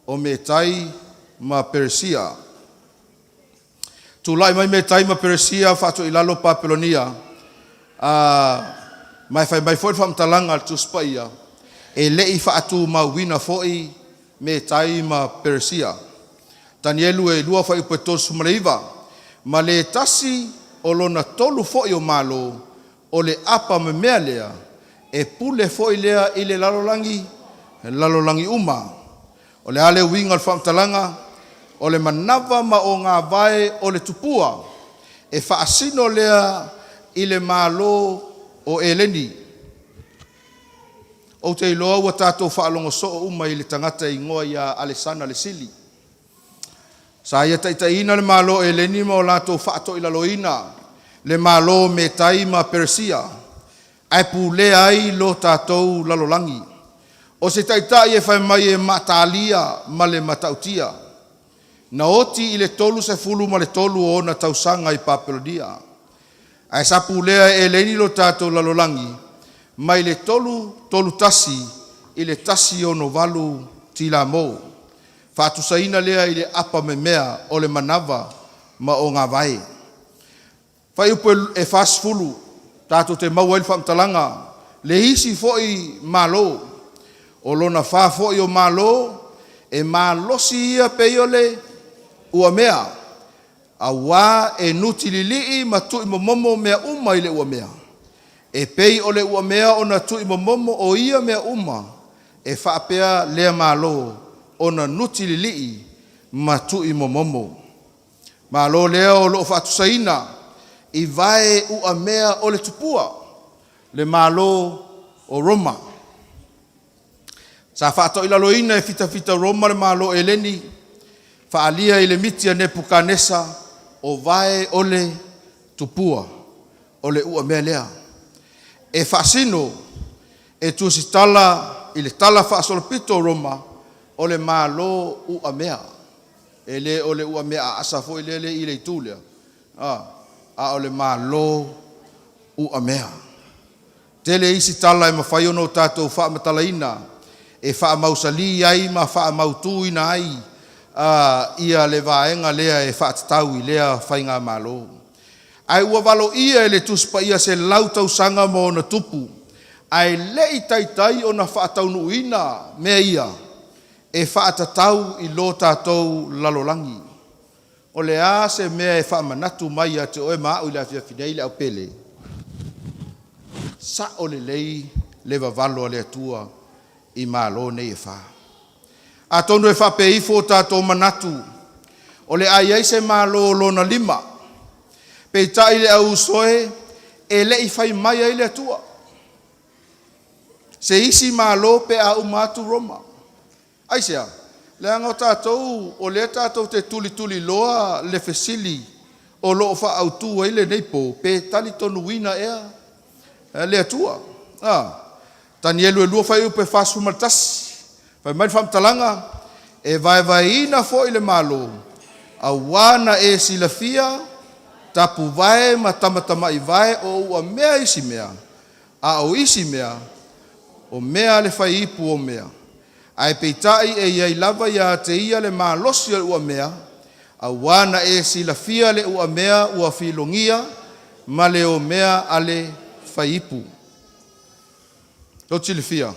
o metai ma Persia tu lai mai metai ma Persia fatu ilalo Papelonia mai fai mai foi famtalanga al tuspaia e lei fatu mawina foi me taima Persia. Tanielu e lua fai upetor sumareiva. Ma le tasi o lona tolu foi o malo o le apa me mea lea e pule foi lea i le lalolangi uma. O le ale winga al whamtalanga o le manava ma o ngā vae o le tupua e whaasino lea i le malo o eleni. O te iloa ua tātou whaalongo so o uma i le tangata i ngoa ia Alessana le sili. Sa ia taitaina le malo e leni ma o lātou whaato i laloina le malo me taima Persia. Ai pule ai lo tātou lalolangi. O se taitai e whai mai e matalia ma le matautia. Na oti i le tolu se fulu ma le tolu o na tausanga i Papelonia. Ai sa pulea e leni lo tātou lalolangi. Mai le tolu tasi i le tasi o no valu tila mo. Fatu saina lea i le apa me mea o le manava ma o ngā vai. Fai upo e fas fulu, tātou te mauail whamtalanga, le isi foi malo, o lona wha foi o malo, e malosi ia peiole ua mea. Awa e nuti lili ma tui momo mea uma i le ua mea. E pei o le ua mea o na tui momo o ia mea uma. E whaapea lea malo o na nuti lili ma tui momo. Malo lea o lo whaatusaina i vai ua mea o le tupua. Le malo o Roma. Sa whaato i laloina e fita Roma le malo e leni. Whaalia i le mitia Nebukanesa o vai o le tupua. O le ua mea lea. E whaasino e tusi tala i le tala whaasolopito Roma o le malo ua mea. E le o le ua mea a asafo i le i le itulea. A o le malo ua mea. Tele isi tala e mawhai ono tātou wha matalaina. E wha mausali ai ma wha mautuina ai. Ia le vaenga lea e wha tatau i lea whainga malo. Ai ua walo ia e le tuspa ia se lautau sanga mo na tupu. Ai lei taitai o na wha taunu ina mea ia. E wha tatau i lo tātou lalolangi. O le a se mea e wha manatu mai a te oe maa ui la fia finei le au pele. Sa o le lei le vavalo a le atua i malo nei e wha. A tonu e wha pe ifo tātou manatu. O le ai ai se malo lona lima. Pe tai le au soe e le i whai mai ai le atua. Se isi malo pe a umatu Roma. Ai sea, le anga o tātou o le tātou te tuli loa le fesili o loo wha au tu ai le neipo pe tali tonu wina ea le atua. Tani elu e lua whai upe whasu maltasi. Whai mai whamtalanga e vai ina fo i le malo. A wana e silafia tapu vai ma tamatama i vai o ua mea isi mea. A o isi mea o mea le whai ipu o mea. Ai peitai e iai lava ia te ia le malosi o ua mea. A wana e silafia le ua mea ua filongia ma le o mea ale whaipu. Lo tilifia.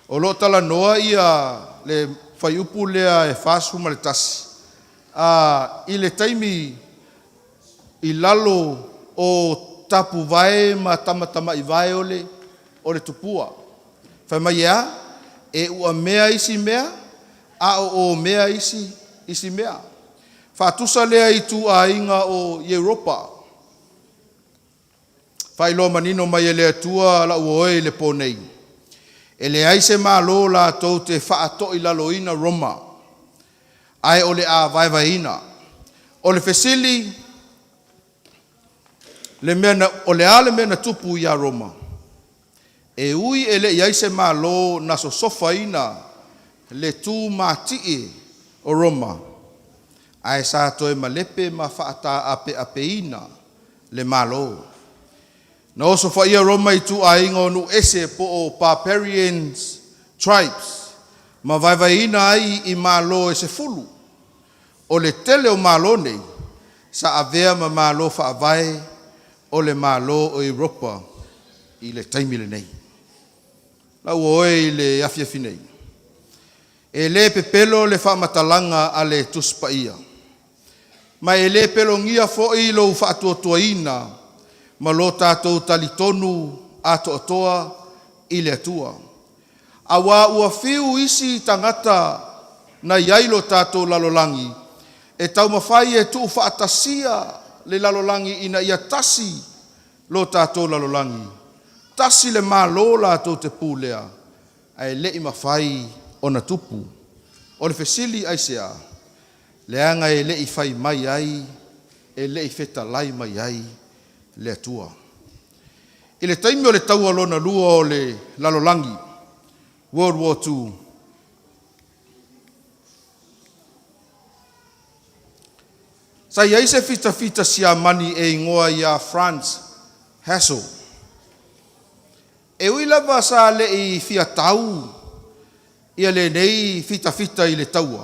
O lo tala noa ia le whaiupu lea e whasu ma le tasi. I le taimi i lalo o tapu vai ma tamatama i vai o le tupua. Whai mai ea, e ua mea isi mea, a o mea isi mea. Whatusa lea i tu a inga o Europa. Whai lo manino mai e lea tua la uoe le ponei. E le aise malo la tau te whaato i laloina Roma. Ai o le a vaivaina. O le fesili, o le ale mena tupu ia Roma. E ui e le aise malo na so sofaina le tu matie o Roma. Ai sa toe malepe ma whaata apeina le malo. Na oso whaia Roma i tu a ingo nu ese po o barbarians tribes. Ma vaivaina ai i malo e se fulu. O le tele o malo nei, sa avea ma malo whaavai o le malo o Europa i le taimile nei. Lau oe i le afiafi nei. E le pepelo le whamatalanga a le tuspa ia. Ma e le pelo ngia fo i lo whaatuatuaina ma lo tātou talitonu ato atoa i le atua. Awa ua fiu isi tangata na iailo tātou lalolangi. E tau mawhai e tuu whaatasia le lalolangi ina ia tasi lo tātou lalolangi. Tasi le malo lātou te pūlea. Ai le i mawhai o na tupu. O le fesili ai sea. Le anga e le i whai mai ai. E le i feta lai mai ai. Le atua. I le taimi o le tau alona lua o le lalolangi. World War II. Sa iai se fita sia mani e ingoa ia France Hassel. E ui lava sa le i fia tau. Ia le nei fita i le taua.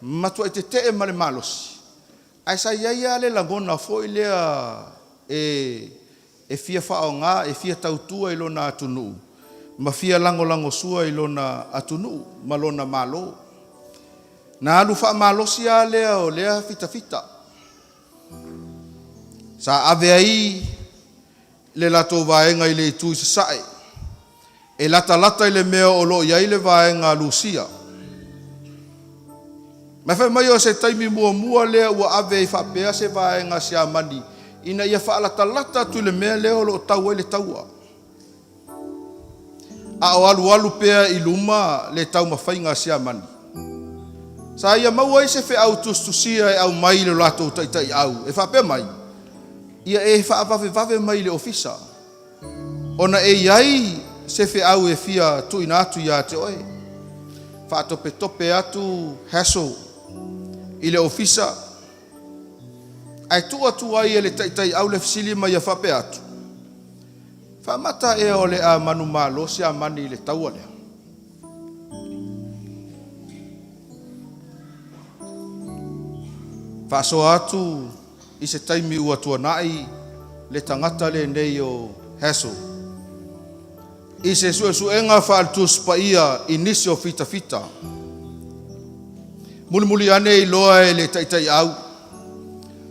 Matua i te te ma le malosi. Ai sa ia le langona fo i lea e fia whao ngā, e fia tautua i lona atunu. Ma fia lango sua i lona atunu, ma lona malo. Na alu whaamalosi a lea o lea fita. Sa ave ai le lato vaenga i le tui sae. E lata i le mea o lo iai le vaenga lusia. Ma whai mai o se taimi mua lea ua ave i whapea se vaenga se amani. Ina ia whaalata tu le mea lea o lo tau le taua. A o alu pea i luma le tau mawhainga se amani. Sa ia maua i se whi au tustusia e au mai le lato taitai au. E whapea mai. Ia e whaavave mai le ofisa. Ona e iai se whi au e fia tu ina atu ia te oe. Whaatope atu hassle i le ofisa. Ai tu ai e le taitai au le fisili mai a whapea atu. Whamata e o le a manu malo si a mani le taua lea. Whaso atu i se taimi ua tuanai le tangata le nei o hassle. I se suenga whaaltus pa ia inisi o fita. Muli ane i loa e le taitai au.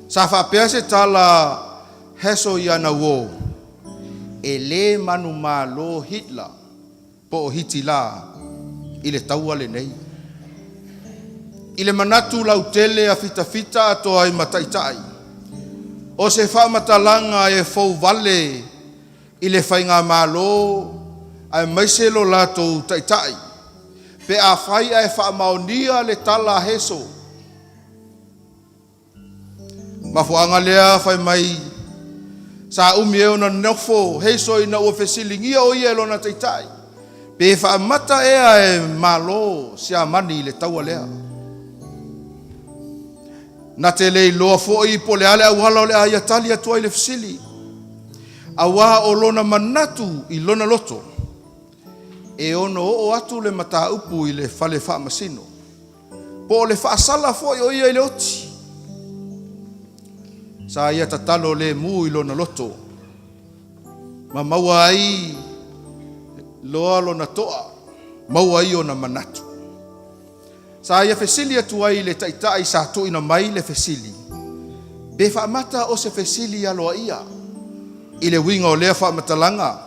Sa whapea se tala hassle i ana wo. E le manu malo Hitler po o hiti la i le taua le nei. I le manatu lau tele a fita ato ai mataitai. O se whamatalanga e fau vale i le whainga malo ai maiselo lato taitai. Pe a whai ai whamaonia le tala heso. Mafuanga lea whai mai sa umi na nofo heso ina ua fesilingia o ia lona taitai. Pe whamata ea e malo si a mani le taua lea. Na te lei loa fo'i po le ale awala o le aia tali atua i le fisili. Awa o lona manatu i lona loto. E ono o atu le mata upu i le fale wha masino. Po le wha sala fo'i o ia i le oti. Sa ia tatalo le mu i lona loto. Ma maua ai loa lona toa. Maua ai o na manatu. Sa ia fesili atua i le taitai sa tu ina mai le fesili. Be whamata o se fesili aloa ia. I le winga o lea whamatalanga.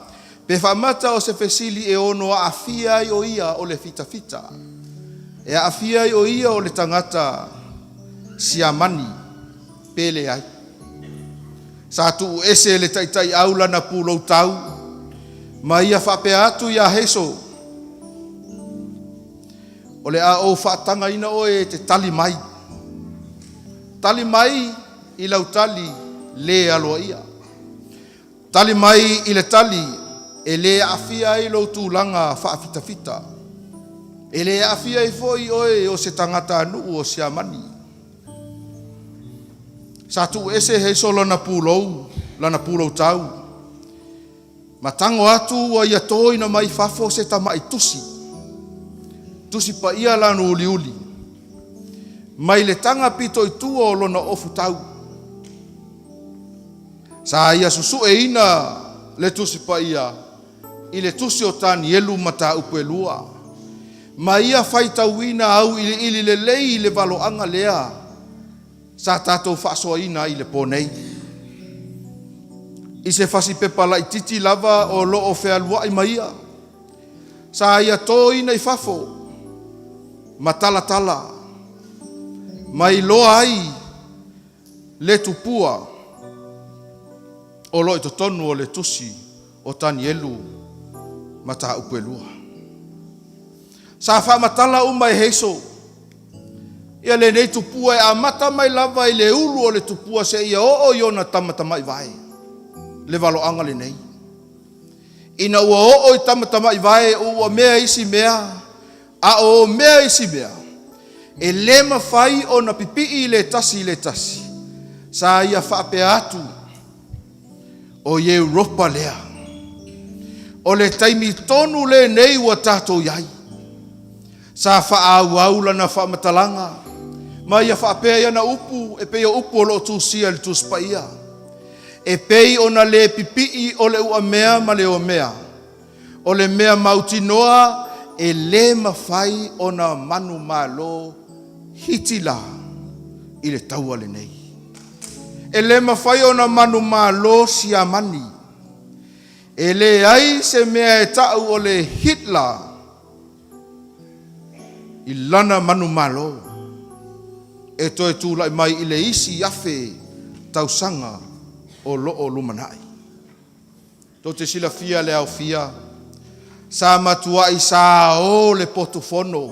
Be whamata o se fesili e ono a afia i o ia o le fita. E a afia i o ia o le tangata siamani pele ai. Sa tu ese le taitai aula na pulau tau. Ma ia whapea atu ia heso. O le a o whaatanga ina o e te tali mai. Tali mai i lau tali le aloa ia. Tali mai i le tali e le afia i lau tūlanga whaafita. E le afia i foi oe o se tangata anu o se amani. Sa tu ese heiso lana pūlau tau. Matango atu wa ia toina mai fafo se tamai tusi. Tusi pa ia lanu uli. Mai le tanga pito i tua o lona ofu tau. Sa ia susu e ina le tusi pa ia. I le tusi o tani elu mata upu elua. Ma ia fai tau ina au ili le lei le valo anga lea. Sa tatou whaasoa ina i le ponei. I se fasi pepala i titi lava o lo o fea lua i maia. Sa ia to ina i fafo. Matala. Mai loa ai le tupua o lo i totonu o le tusi o tani elu mata upelua. Sa wha matala umai heiso. Ia le nei tupua e a mata mai lava i le ulu o le tupua se ia o iona tamatama i vai. Le valo anga le nei. Ina ua o i tamatama i vai ua mea isi mea. A o mea isi mea. E le mawhai o na pipi i le tasi. Sa ia whapea atu. O ye Europa lea. O le taimi tonu le nei ua tatou iai. Sa wha la na whamatalanga. Ma ia whapea ia na upu. E pea upu o lo tūsia le tūspa ia. E pei o na le pipi o le ua mea ma le o mea. O le mea mauti noa. E le mawhai o na manu malo hitila i le taua le nei. E le mawhai o na manu malo si amani. E le ai se mea e tau o le Hitler i lana manu malo. E toe tūlai mai i le isi afe tausanga o loo lumanai. Tō te sila fia le au fia. Sa matua i sa o le potofono.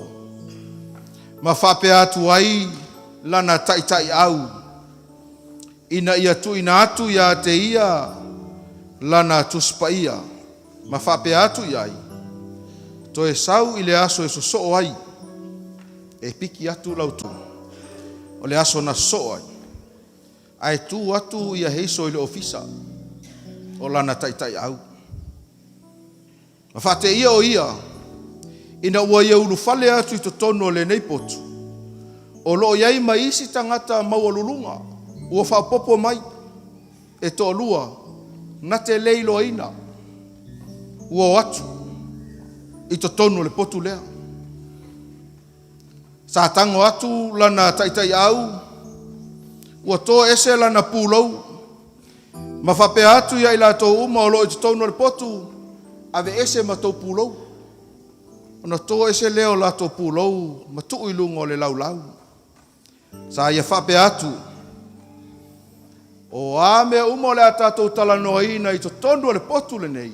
Ma whape atu ai lana taitai au. Ina ia tu ina atu ia te ia lana tuspa ia. Ma whape atu iai. To e sau i le aso e so ai. E piki atu lautu. O le aso na so ai. Ai tu atu ia heiso i le ofisa. O lana taitai au. Ma whate ia o ia. Ina ua ia ulu fale atu i to tono le neipotu. O loo iai mai isi tangata maua lulunga. Ua whapopo mai. E to lua. Na te leilo ina. Ua atu. I to tono le potu lea. Sa tango atu lana taitai au. Ua to ese lana pūlau. Ma whape atu ia ila tō uma o loo i to tono le potu. Ave ese ma tō pūlau. Ona tō ese leo la tō pūlau. Ma tuu i lungo le lau. Sa ia whape atu. O a mea uma o le atatou talanoa ina i to tono le potu le nei.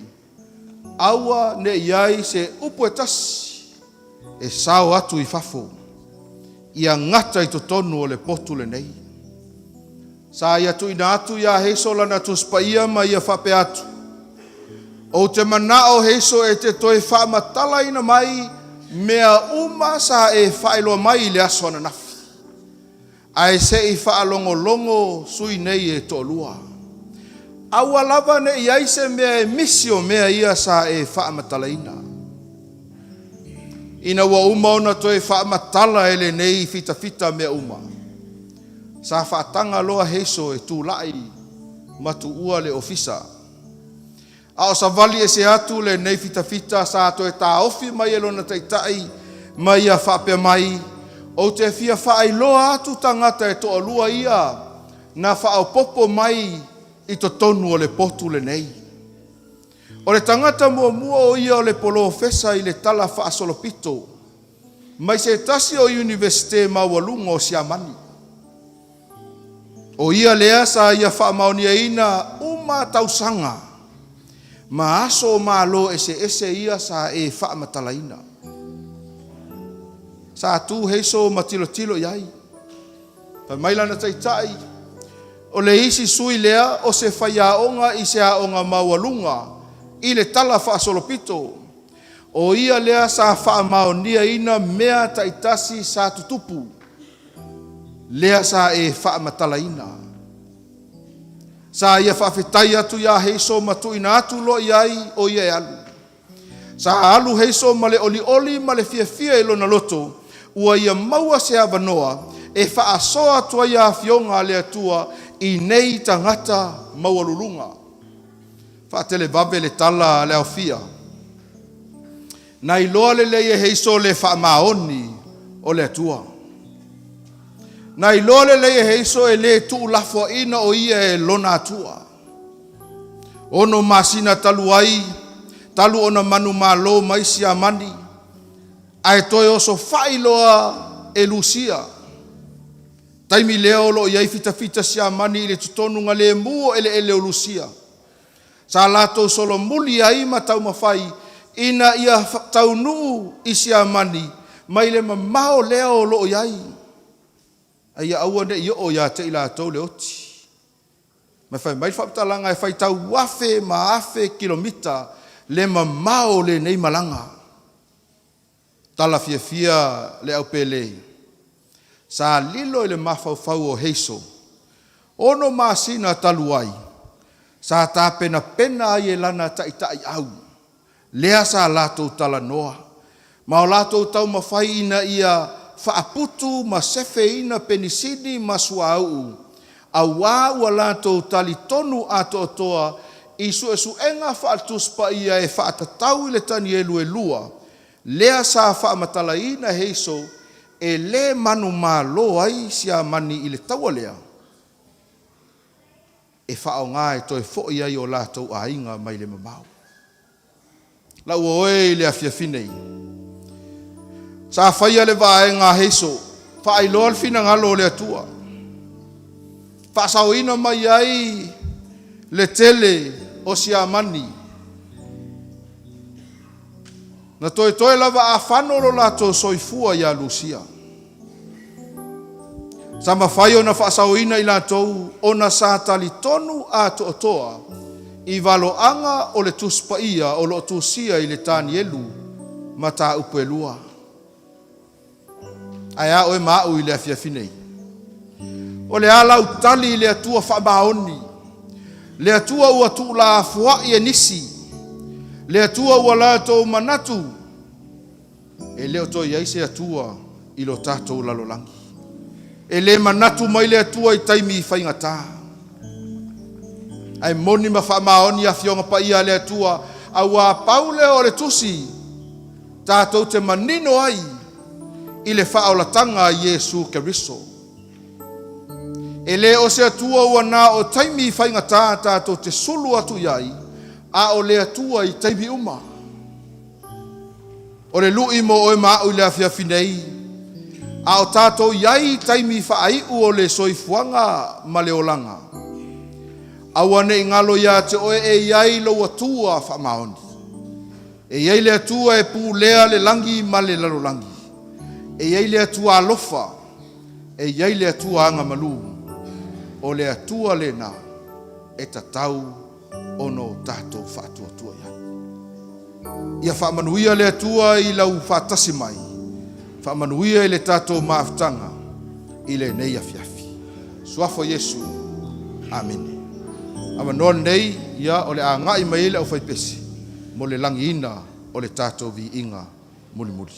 Aua ne iai se upu e tasi. E sao atu i fafo. Ia ngata i to tono le potu le nei. Sa ia tu ina atu ia heiso lana tuspa ia ma ia whape atu. O te manao heiso e te toe whaamatala ina mai mea uma sa e whaeloa mai le aso ana nafi. Ai se i whaalongo longo sui nei e tolua. Aua lava ne iai se mea e misio mea ia sa e whaamatala ina. Ina ua uma ona toe whaamatala ele nei fita mea uma. Sa whaatanga loa heiso e tūlai matu ua le ofisa. Ao sa vali e se atu le nei fita sa ato e tā ofi mai e lona taitai mai a whape mai. O te fia whaai loa atu tangata e toa lua ia na whaau popo mai i to tonu o le potu le nei. O le tangata mua o ia o le polo fesa i le tala whaasolopito. Mai se tasi o universite maualunga o siamani. O ia lea sa ia whaamaunia ina uma tausanga. Ma aso o malo ese ia sa e whaamatala ina. Sa tu heiso matilo iai. Pa mailana taitai. O le isi sui lea o se whaiaonga i se aonga maualunga. I le tala whaasolopito. O ia lea sa whaamaunia ina mea taitasi sa tutupu. Lea sa e whaamatala ina. Sa ia whawhetai atu ia heiso matu ina atu lo iai o ia e alu. Sa alu heiso male oli male fia ilo na loto. Ua ia maua se avanoa e whaasoa atua ia fionga le atua i nei tangata maualulunga. Whaatele vabe le tala le aufia. Nai loa le leie heiso le whaamaoni o le atua. Nai loa le leie heiso e le tuu lafua ina o ia e lona atua. Ono masina talu ai, talu ona manu malo maisi amani. Ai toi oso whailoa e lusia. Taimi leo lo iai fita si amani le tutonu nga le muo ele o lusia. Sa lato solo muli ai matau mawhai ina ia tau nuu isi amani mai le mamao leo lo iai. Ai aua ne i o ia te ila tau le oti. Mai whai mai whaptalanga e whai tau wafe ma afe kilomita le mamao le nei malanga. Tala fia le au pele. Sa lilo le mafau o heiso. Ono masina taluai. Sa ta pena ai e lana taitai au. Lea sa lato tala noa. Ma o lato tau mawhai ina ia whaaputu ma sefe ina penisini ma suau. Awa ua lato tali tonu ato toa. Isu enga whaatuspa ia e whaatatau i le tani e lua. Lea sa whaamatala ina heiso e le manu malo ai sia mani i le taua lea, e whao ngā e toi fo i ai o lātou a inga mai le mamau. Lau oe i le afia finei. Sa whaia le vae ngā heiso, wha i loa fina ngalo le atua. Wha sao ina mai ai le tele o sia mani. Na toi lava a whanoro lātou soifua ia Lucia. Sa mawhai o na whaasauina i lātou o na sa tali tonu a toa i valo anga o le tuspaia o lo tusia i le tani elu ma tā upe lua. Aia oe mau i le afia finei. O le ala utali i le atua whamaoni. Le atua ua tu la fua i nisi. Le atua ua lātou manatu. E leo toi aise atua i lo tātou lalolangi. E le manatu mai le atua i taimi i whaingata. Ai moni ma whamaoni a fionga pa ia le atua a ua paule o le tusi tātou te manino ai i le whaolatanga a Yesu Keriso. E le o se atua ua nā o taimi i whaingata tātou te sulu atu iai a o le atua i taimi uma. O le lui mo oe mau i le afia finei a o tātou iai taimi whaai o le soifuanga ma le olanga. Awane i ngalo ia te oe e iai lo atua whamaoni. E iai le atua e pū lea le langi ma le lalolangi. E iai le atua alofa. E iai le atua anga malu. O le atua le na e tatau ono tātou whaatua tua iai. Ia whaamanuia le atua i lau whaatasi mai. Whaamanuia i le tātou maaftanga i le nei afiafi. Suafo Yesu. Amen. Ama non nei ia o le a ngai mai le au whaipesi. Mo le langi ina o le tātou vi inga muli muli.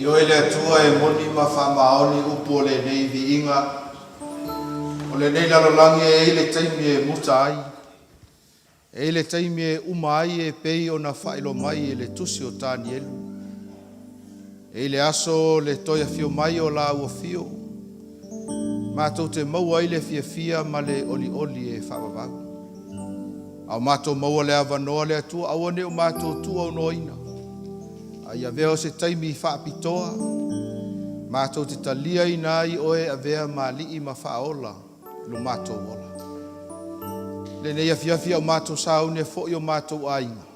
I oe le atua e moni ma whamaoni upo le nei vi inga. O le nei lalolangi e le taimi e muta ai. E le taimi e uma ai e pei o na whaelo mai e le tusi o tāni elu. E le aso le toia fio mai o la ua fio. Mātou te maua ai le fia ma le oli oli e whamavau. Au mātou maua le avanoa le atua awane o mātou tua o noina. Ai avea o se taimi whaapitoa. Mātou te talia i nai oe avea ma lii ma whaola lo mātou ola. Le nei afiafi au mātou saune fo'i o mātou ainga.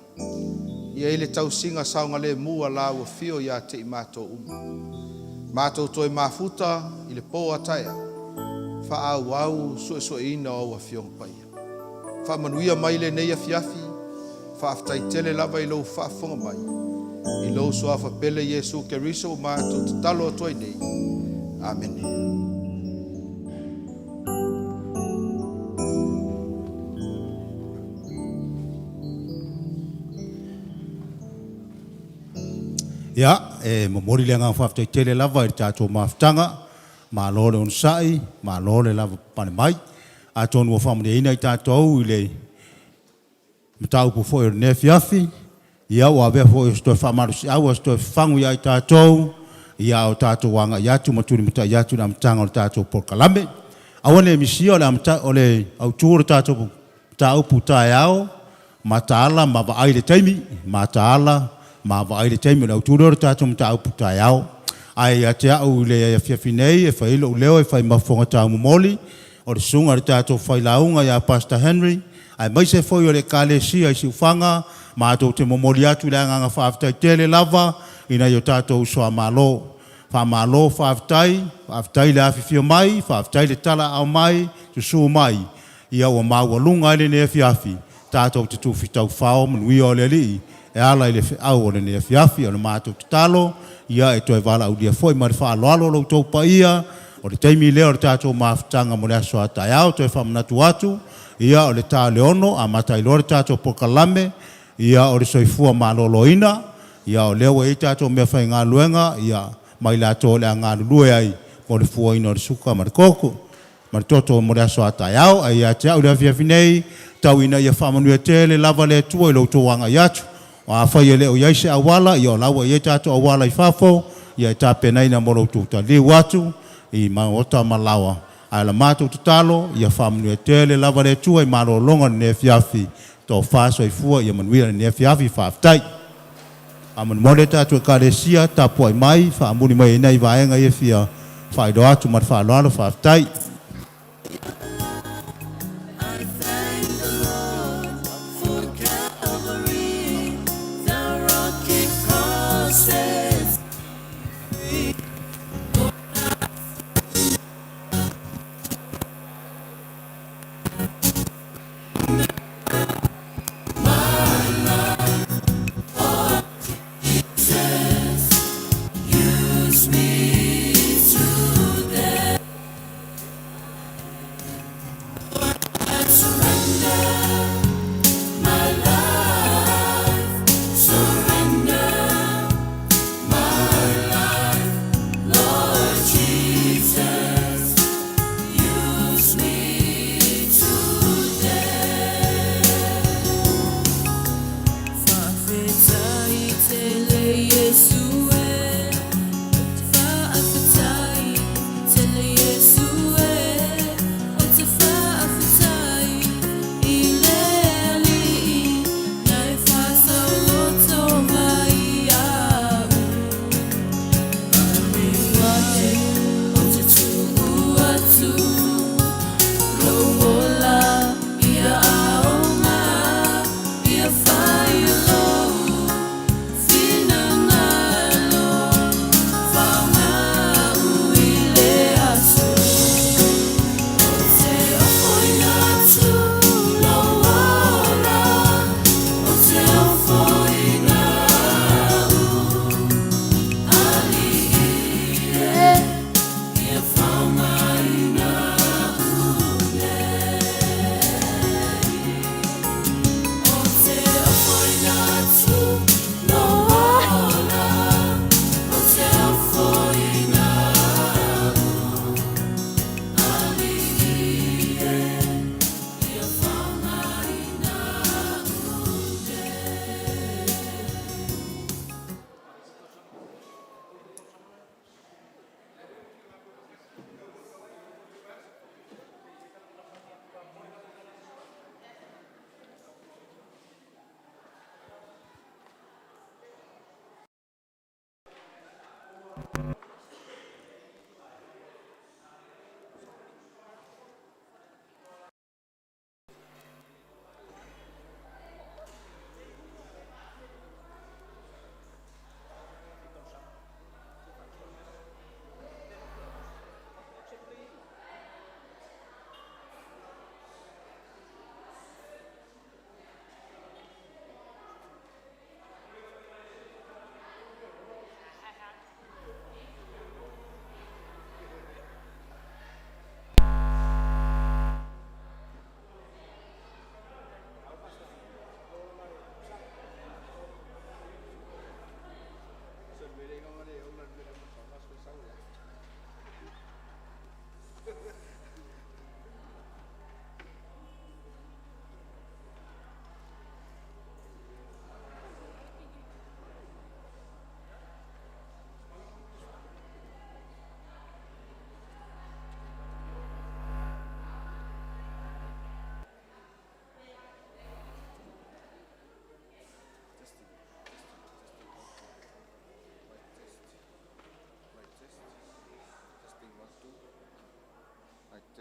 Ia ele tau singa saunga le mua la ua fio ia te i mātou uma. Mātou toi mafuta i le po ataia. Wha au au sue ina o ua fio paia. Wha manuia mai le nei afiafi. Wha aftai tele lava i lo wha fonga mai. I lo soa wha pele Yesu Keriso mātou te talo atoi nei. Amen. Ia, mamori le ngā whaftai tele lava i tātou mawhtanga, mā lore on sai, mā lore lava pane mai, a tonu o whamune ina i tātou i le matau pu fo i ne fiafi, ia o avea fo i stoi whamaru si au, stoi whangu ia i tātou, ia o tātou wanga i atu, maturi muta i atu na matanga o tātou porkalame, awane misi o le au tūra tātou tāu pu tāi au, ma tāala, ma wa aile taimi, ma tāala, ma va ai le taimi au tūrora tātou mta au putai au. Ai a te au le fiafinei e whai ilo leo e whai mafonga tāu momoli. O le sunga le tātou whai launga ia Pastor Henry. Ai mai se whai o le kālesi ai si ufanga. Ma atou te momoli atu le anganga whaaftai tele lava. Ina i o tātou soa malo. Wha malo whaaftai le awhifio mai. Whaaftai le tala au mai. Tusu mai. Ia o maua lunga ele ne fiafi. Tātou te tūwhitau whao manui o le li. E ala i le au o le ne fiafi o le mātou te talo, ia e toi wala au dia foi ma le whaaloalo lau tau pa ia, o le teimi leo le tātou mawhtanga mo le aso atai au, toi whamanatu atu, ia o le tā leono, a matai lore tātou pokalame, ia o le soifua malolo ina, ia o leo e tātou mea whai ngā luenga, ia mai la tō le a ngā lue ai, mo le fua ina o le suka ma le koko, ma le toto mo le aso atai au, a ia te au le fiafi nei, tau ina ia whamanua tele, lava le tua i lau tō wanga i atu, a whai ele o iaise awala, i o laua i e tātou awala i whafo, i e tā penai na moro tūta liu atu, i maota malawa. A la mātou te talo, i a whamunu e tele lava le tua i maro longa ne fiafi, tō whāso i fua i a manuira ne fiafi whaftai. A manu mole tātou e kāresia, tāpua i mai, whaamuni mai e nei vaenga i e fia, whaido atu mar whaaloalo whaftai.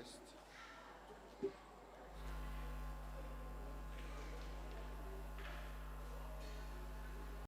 Christ.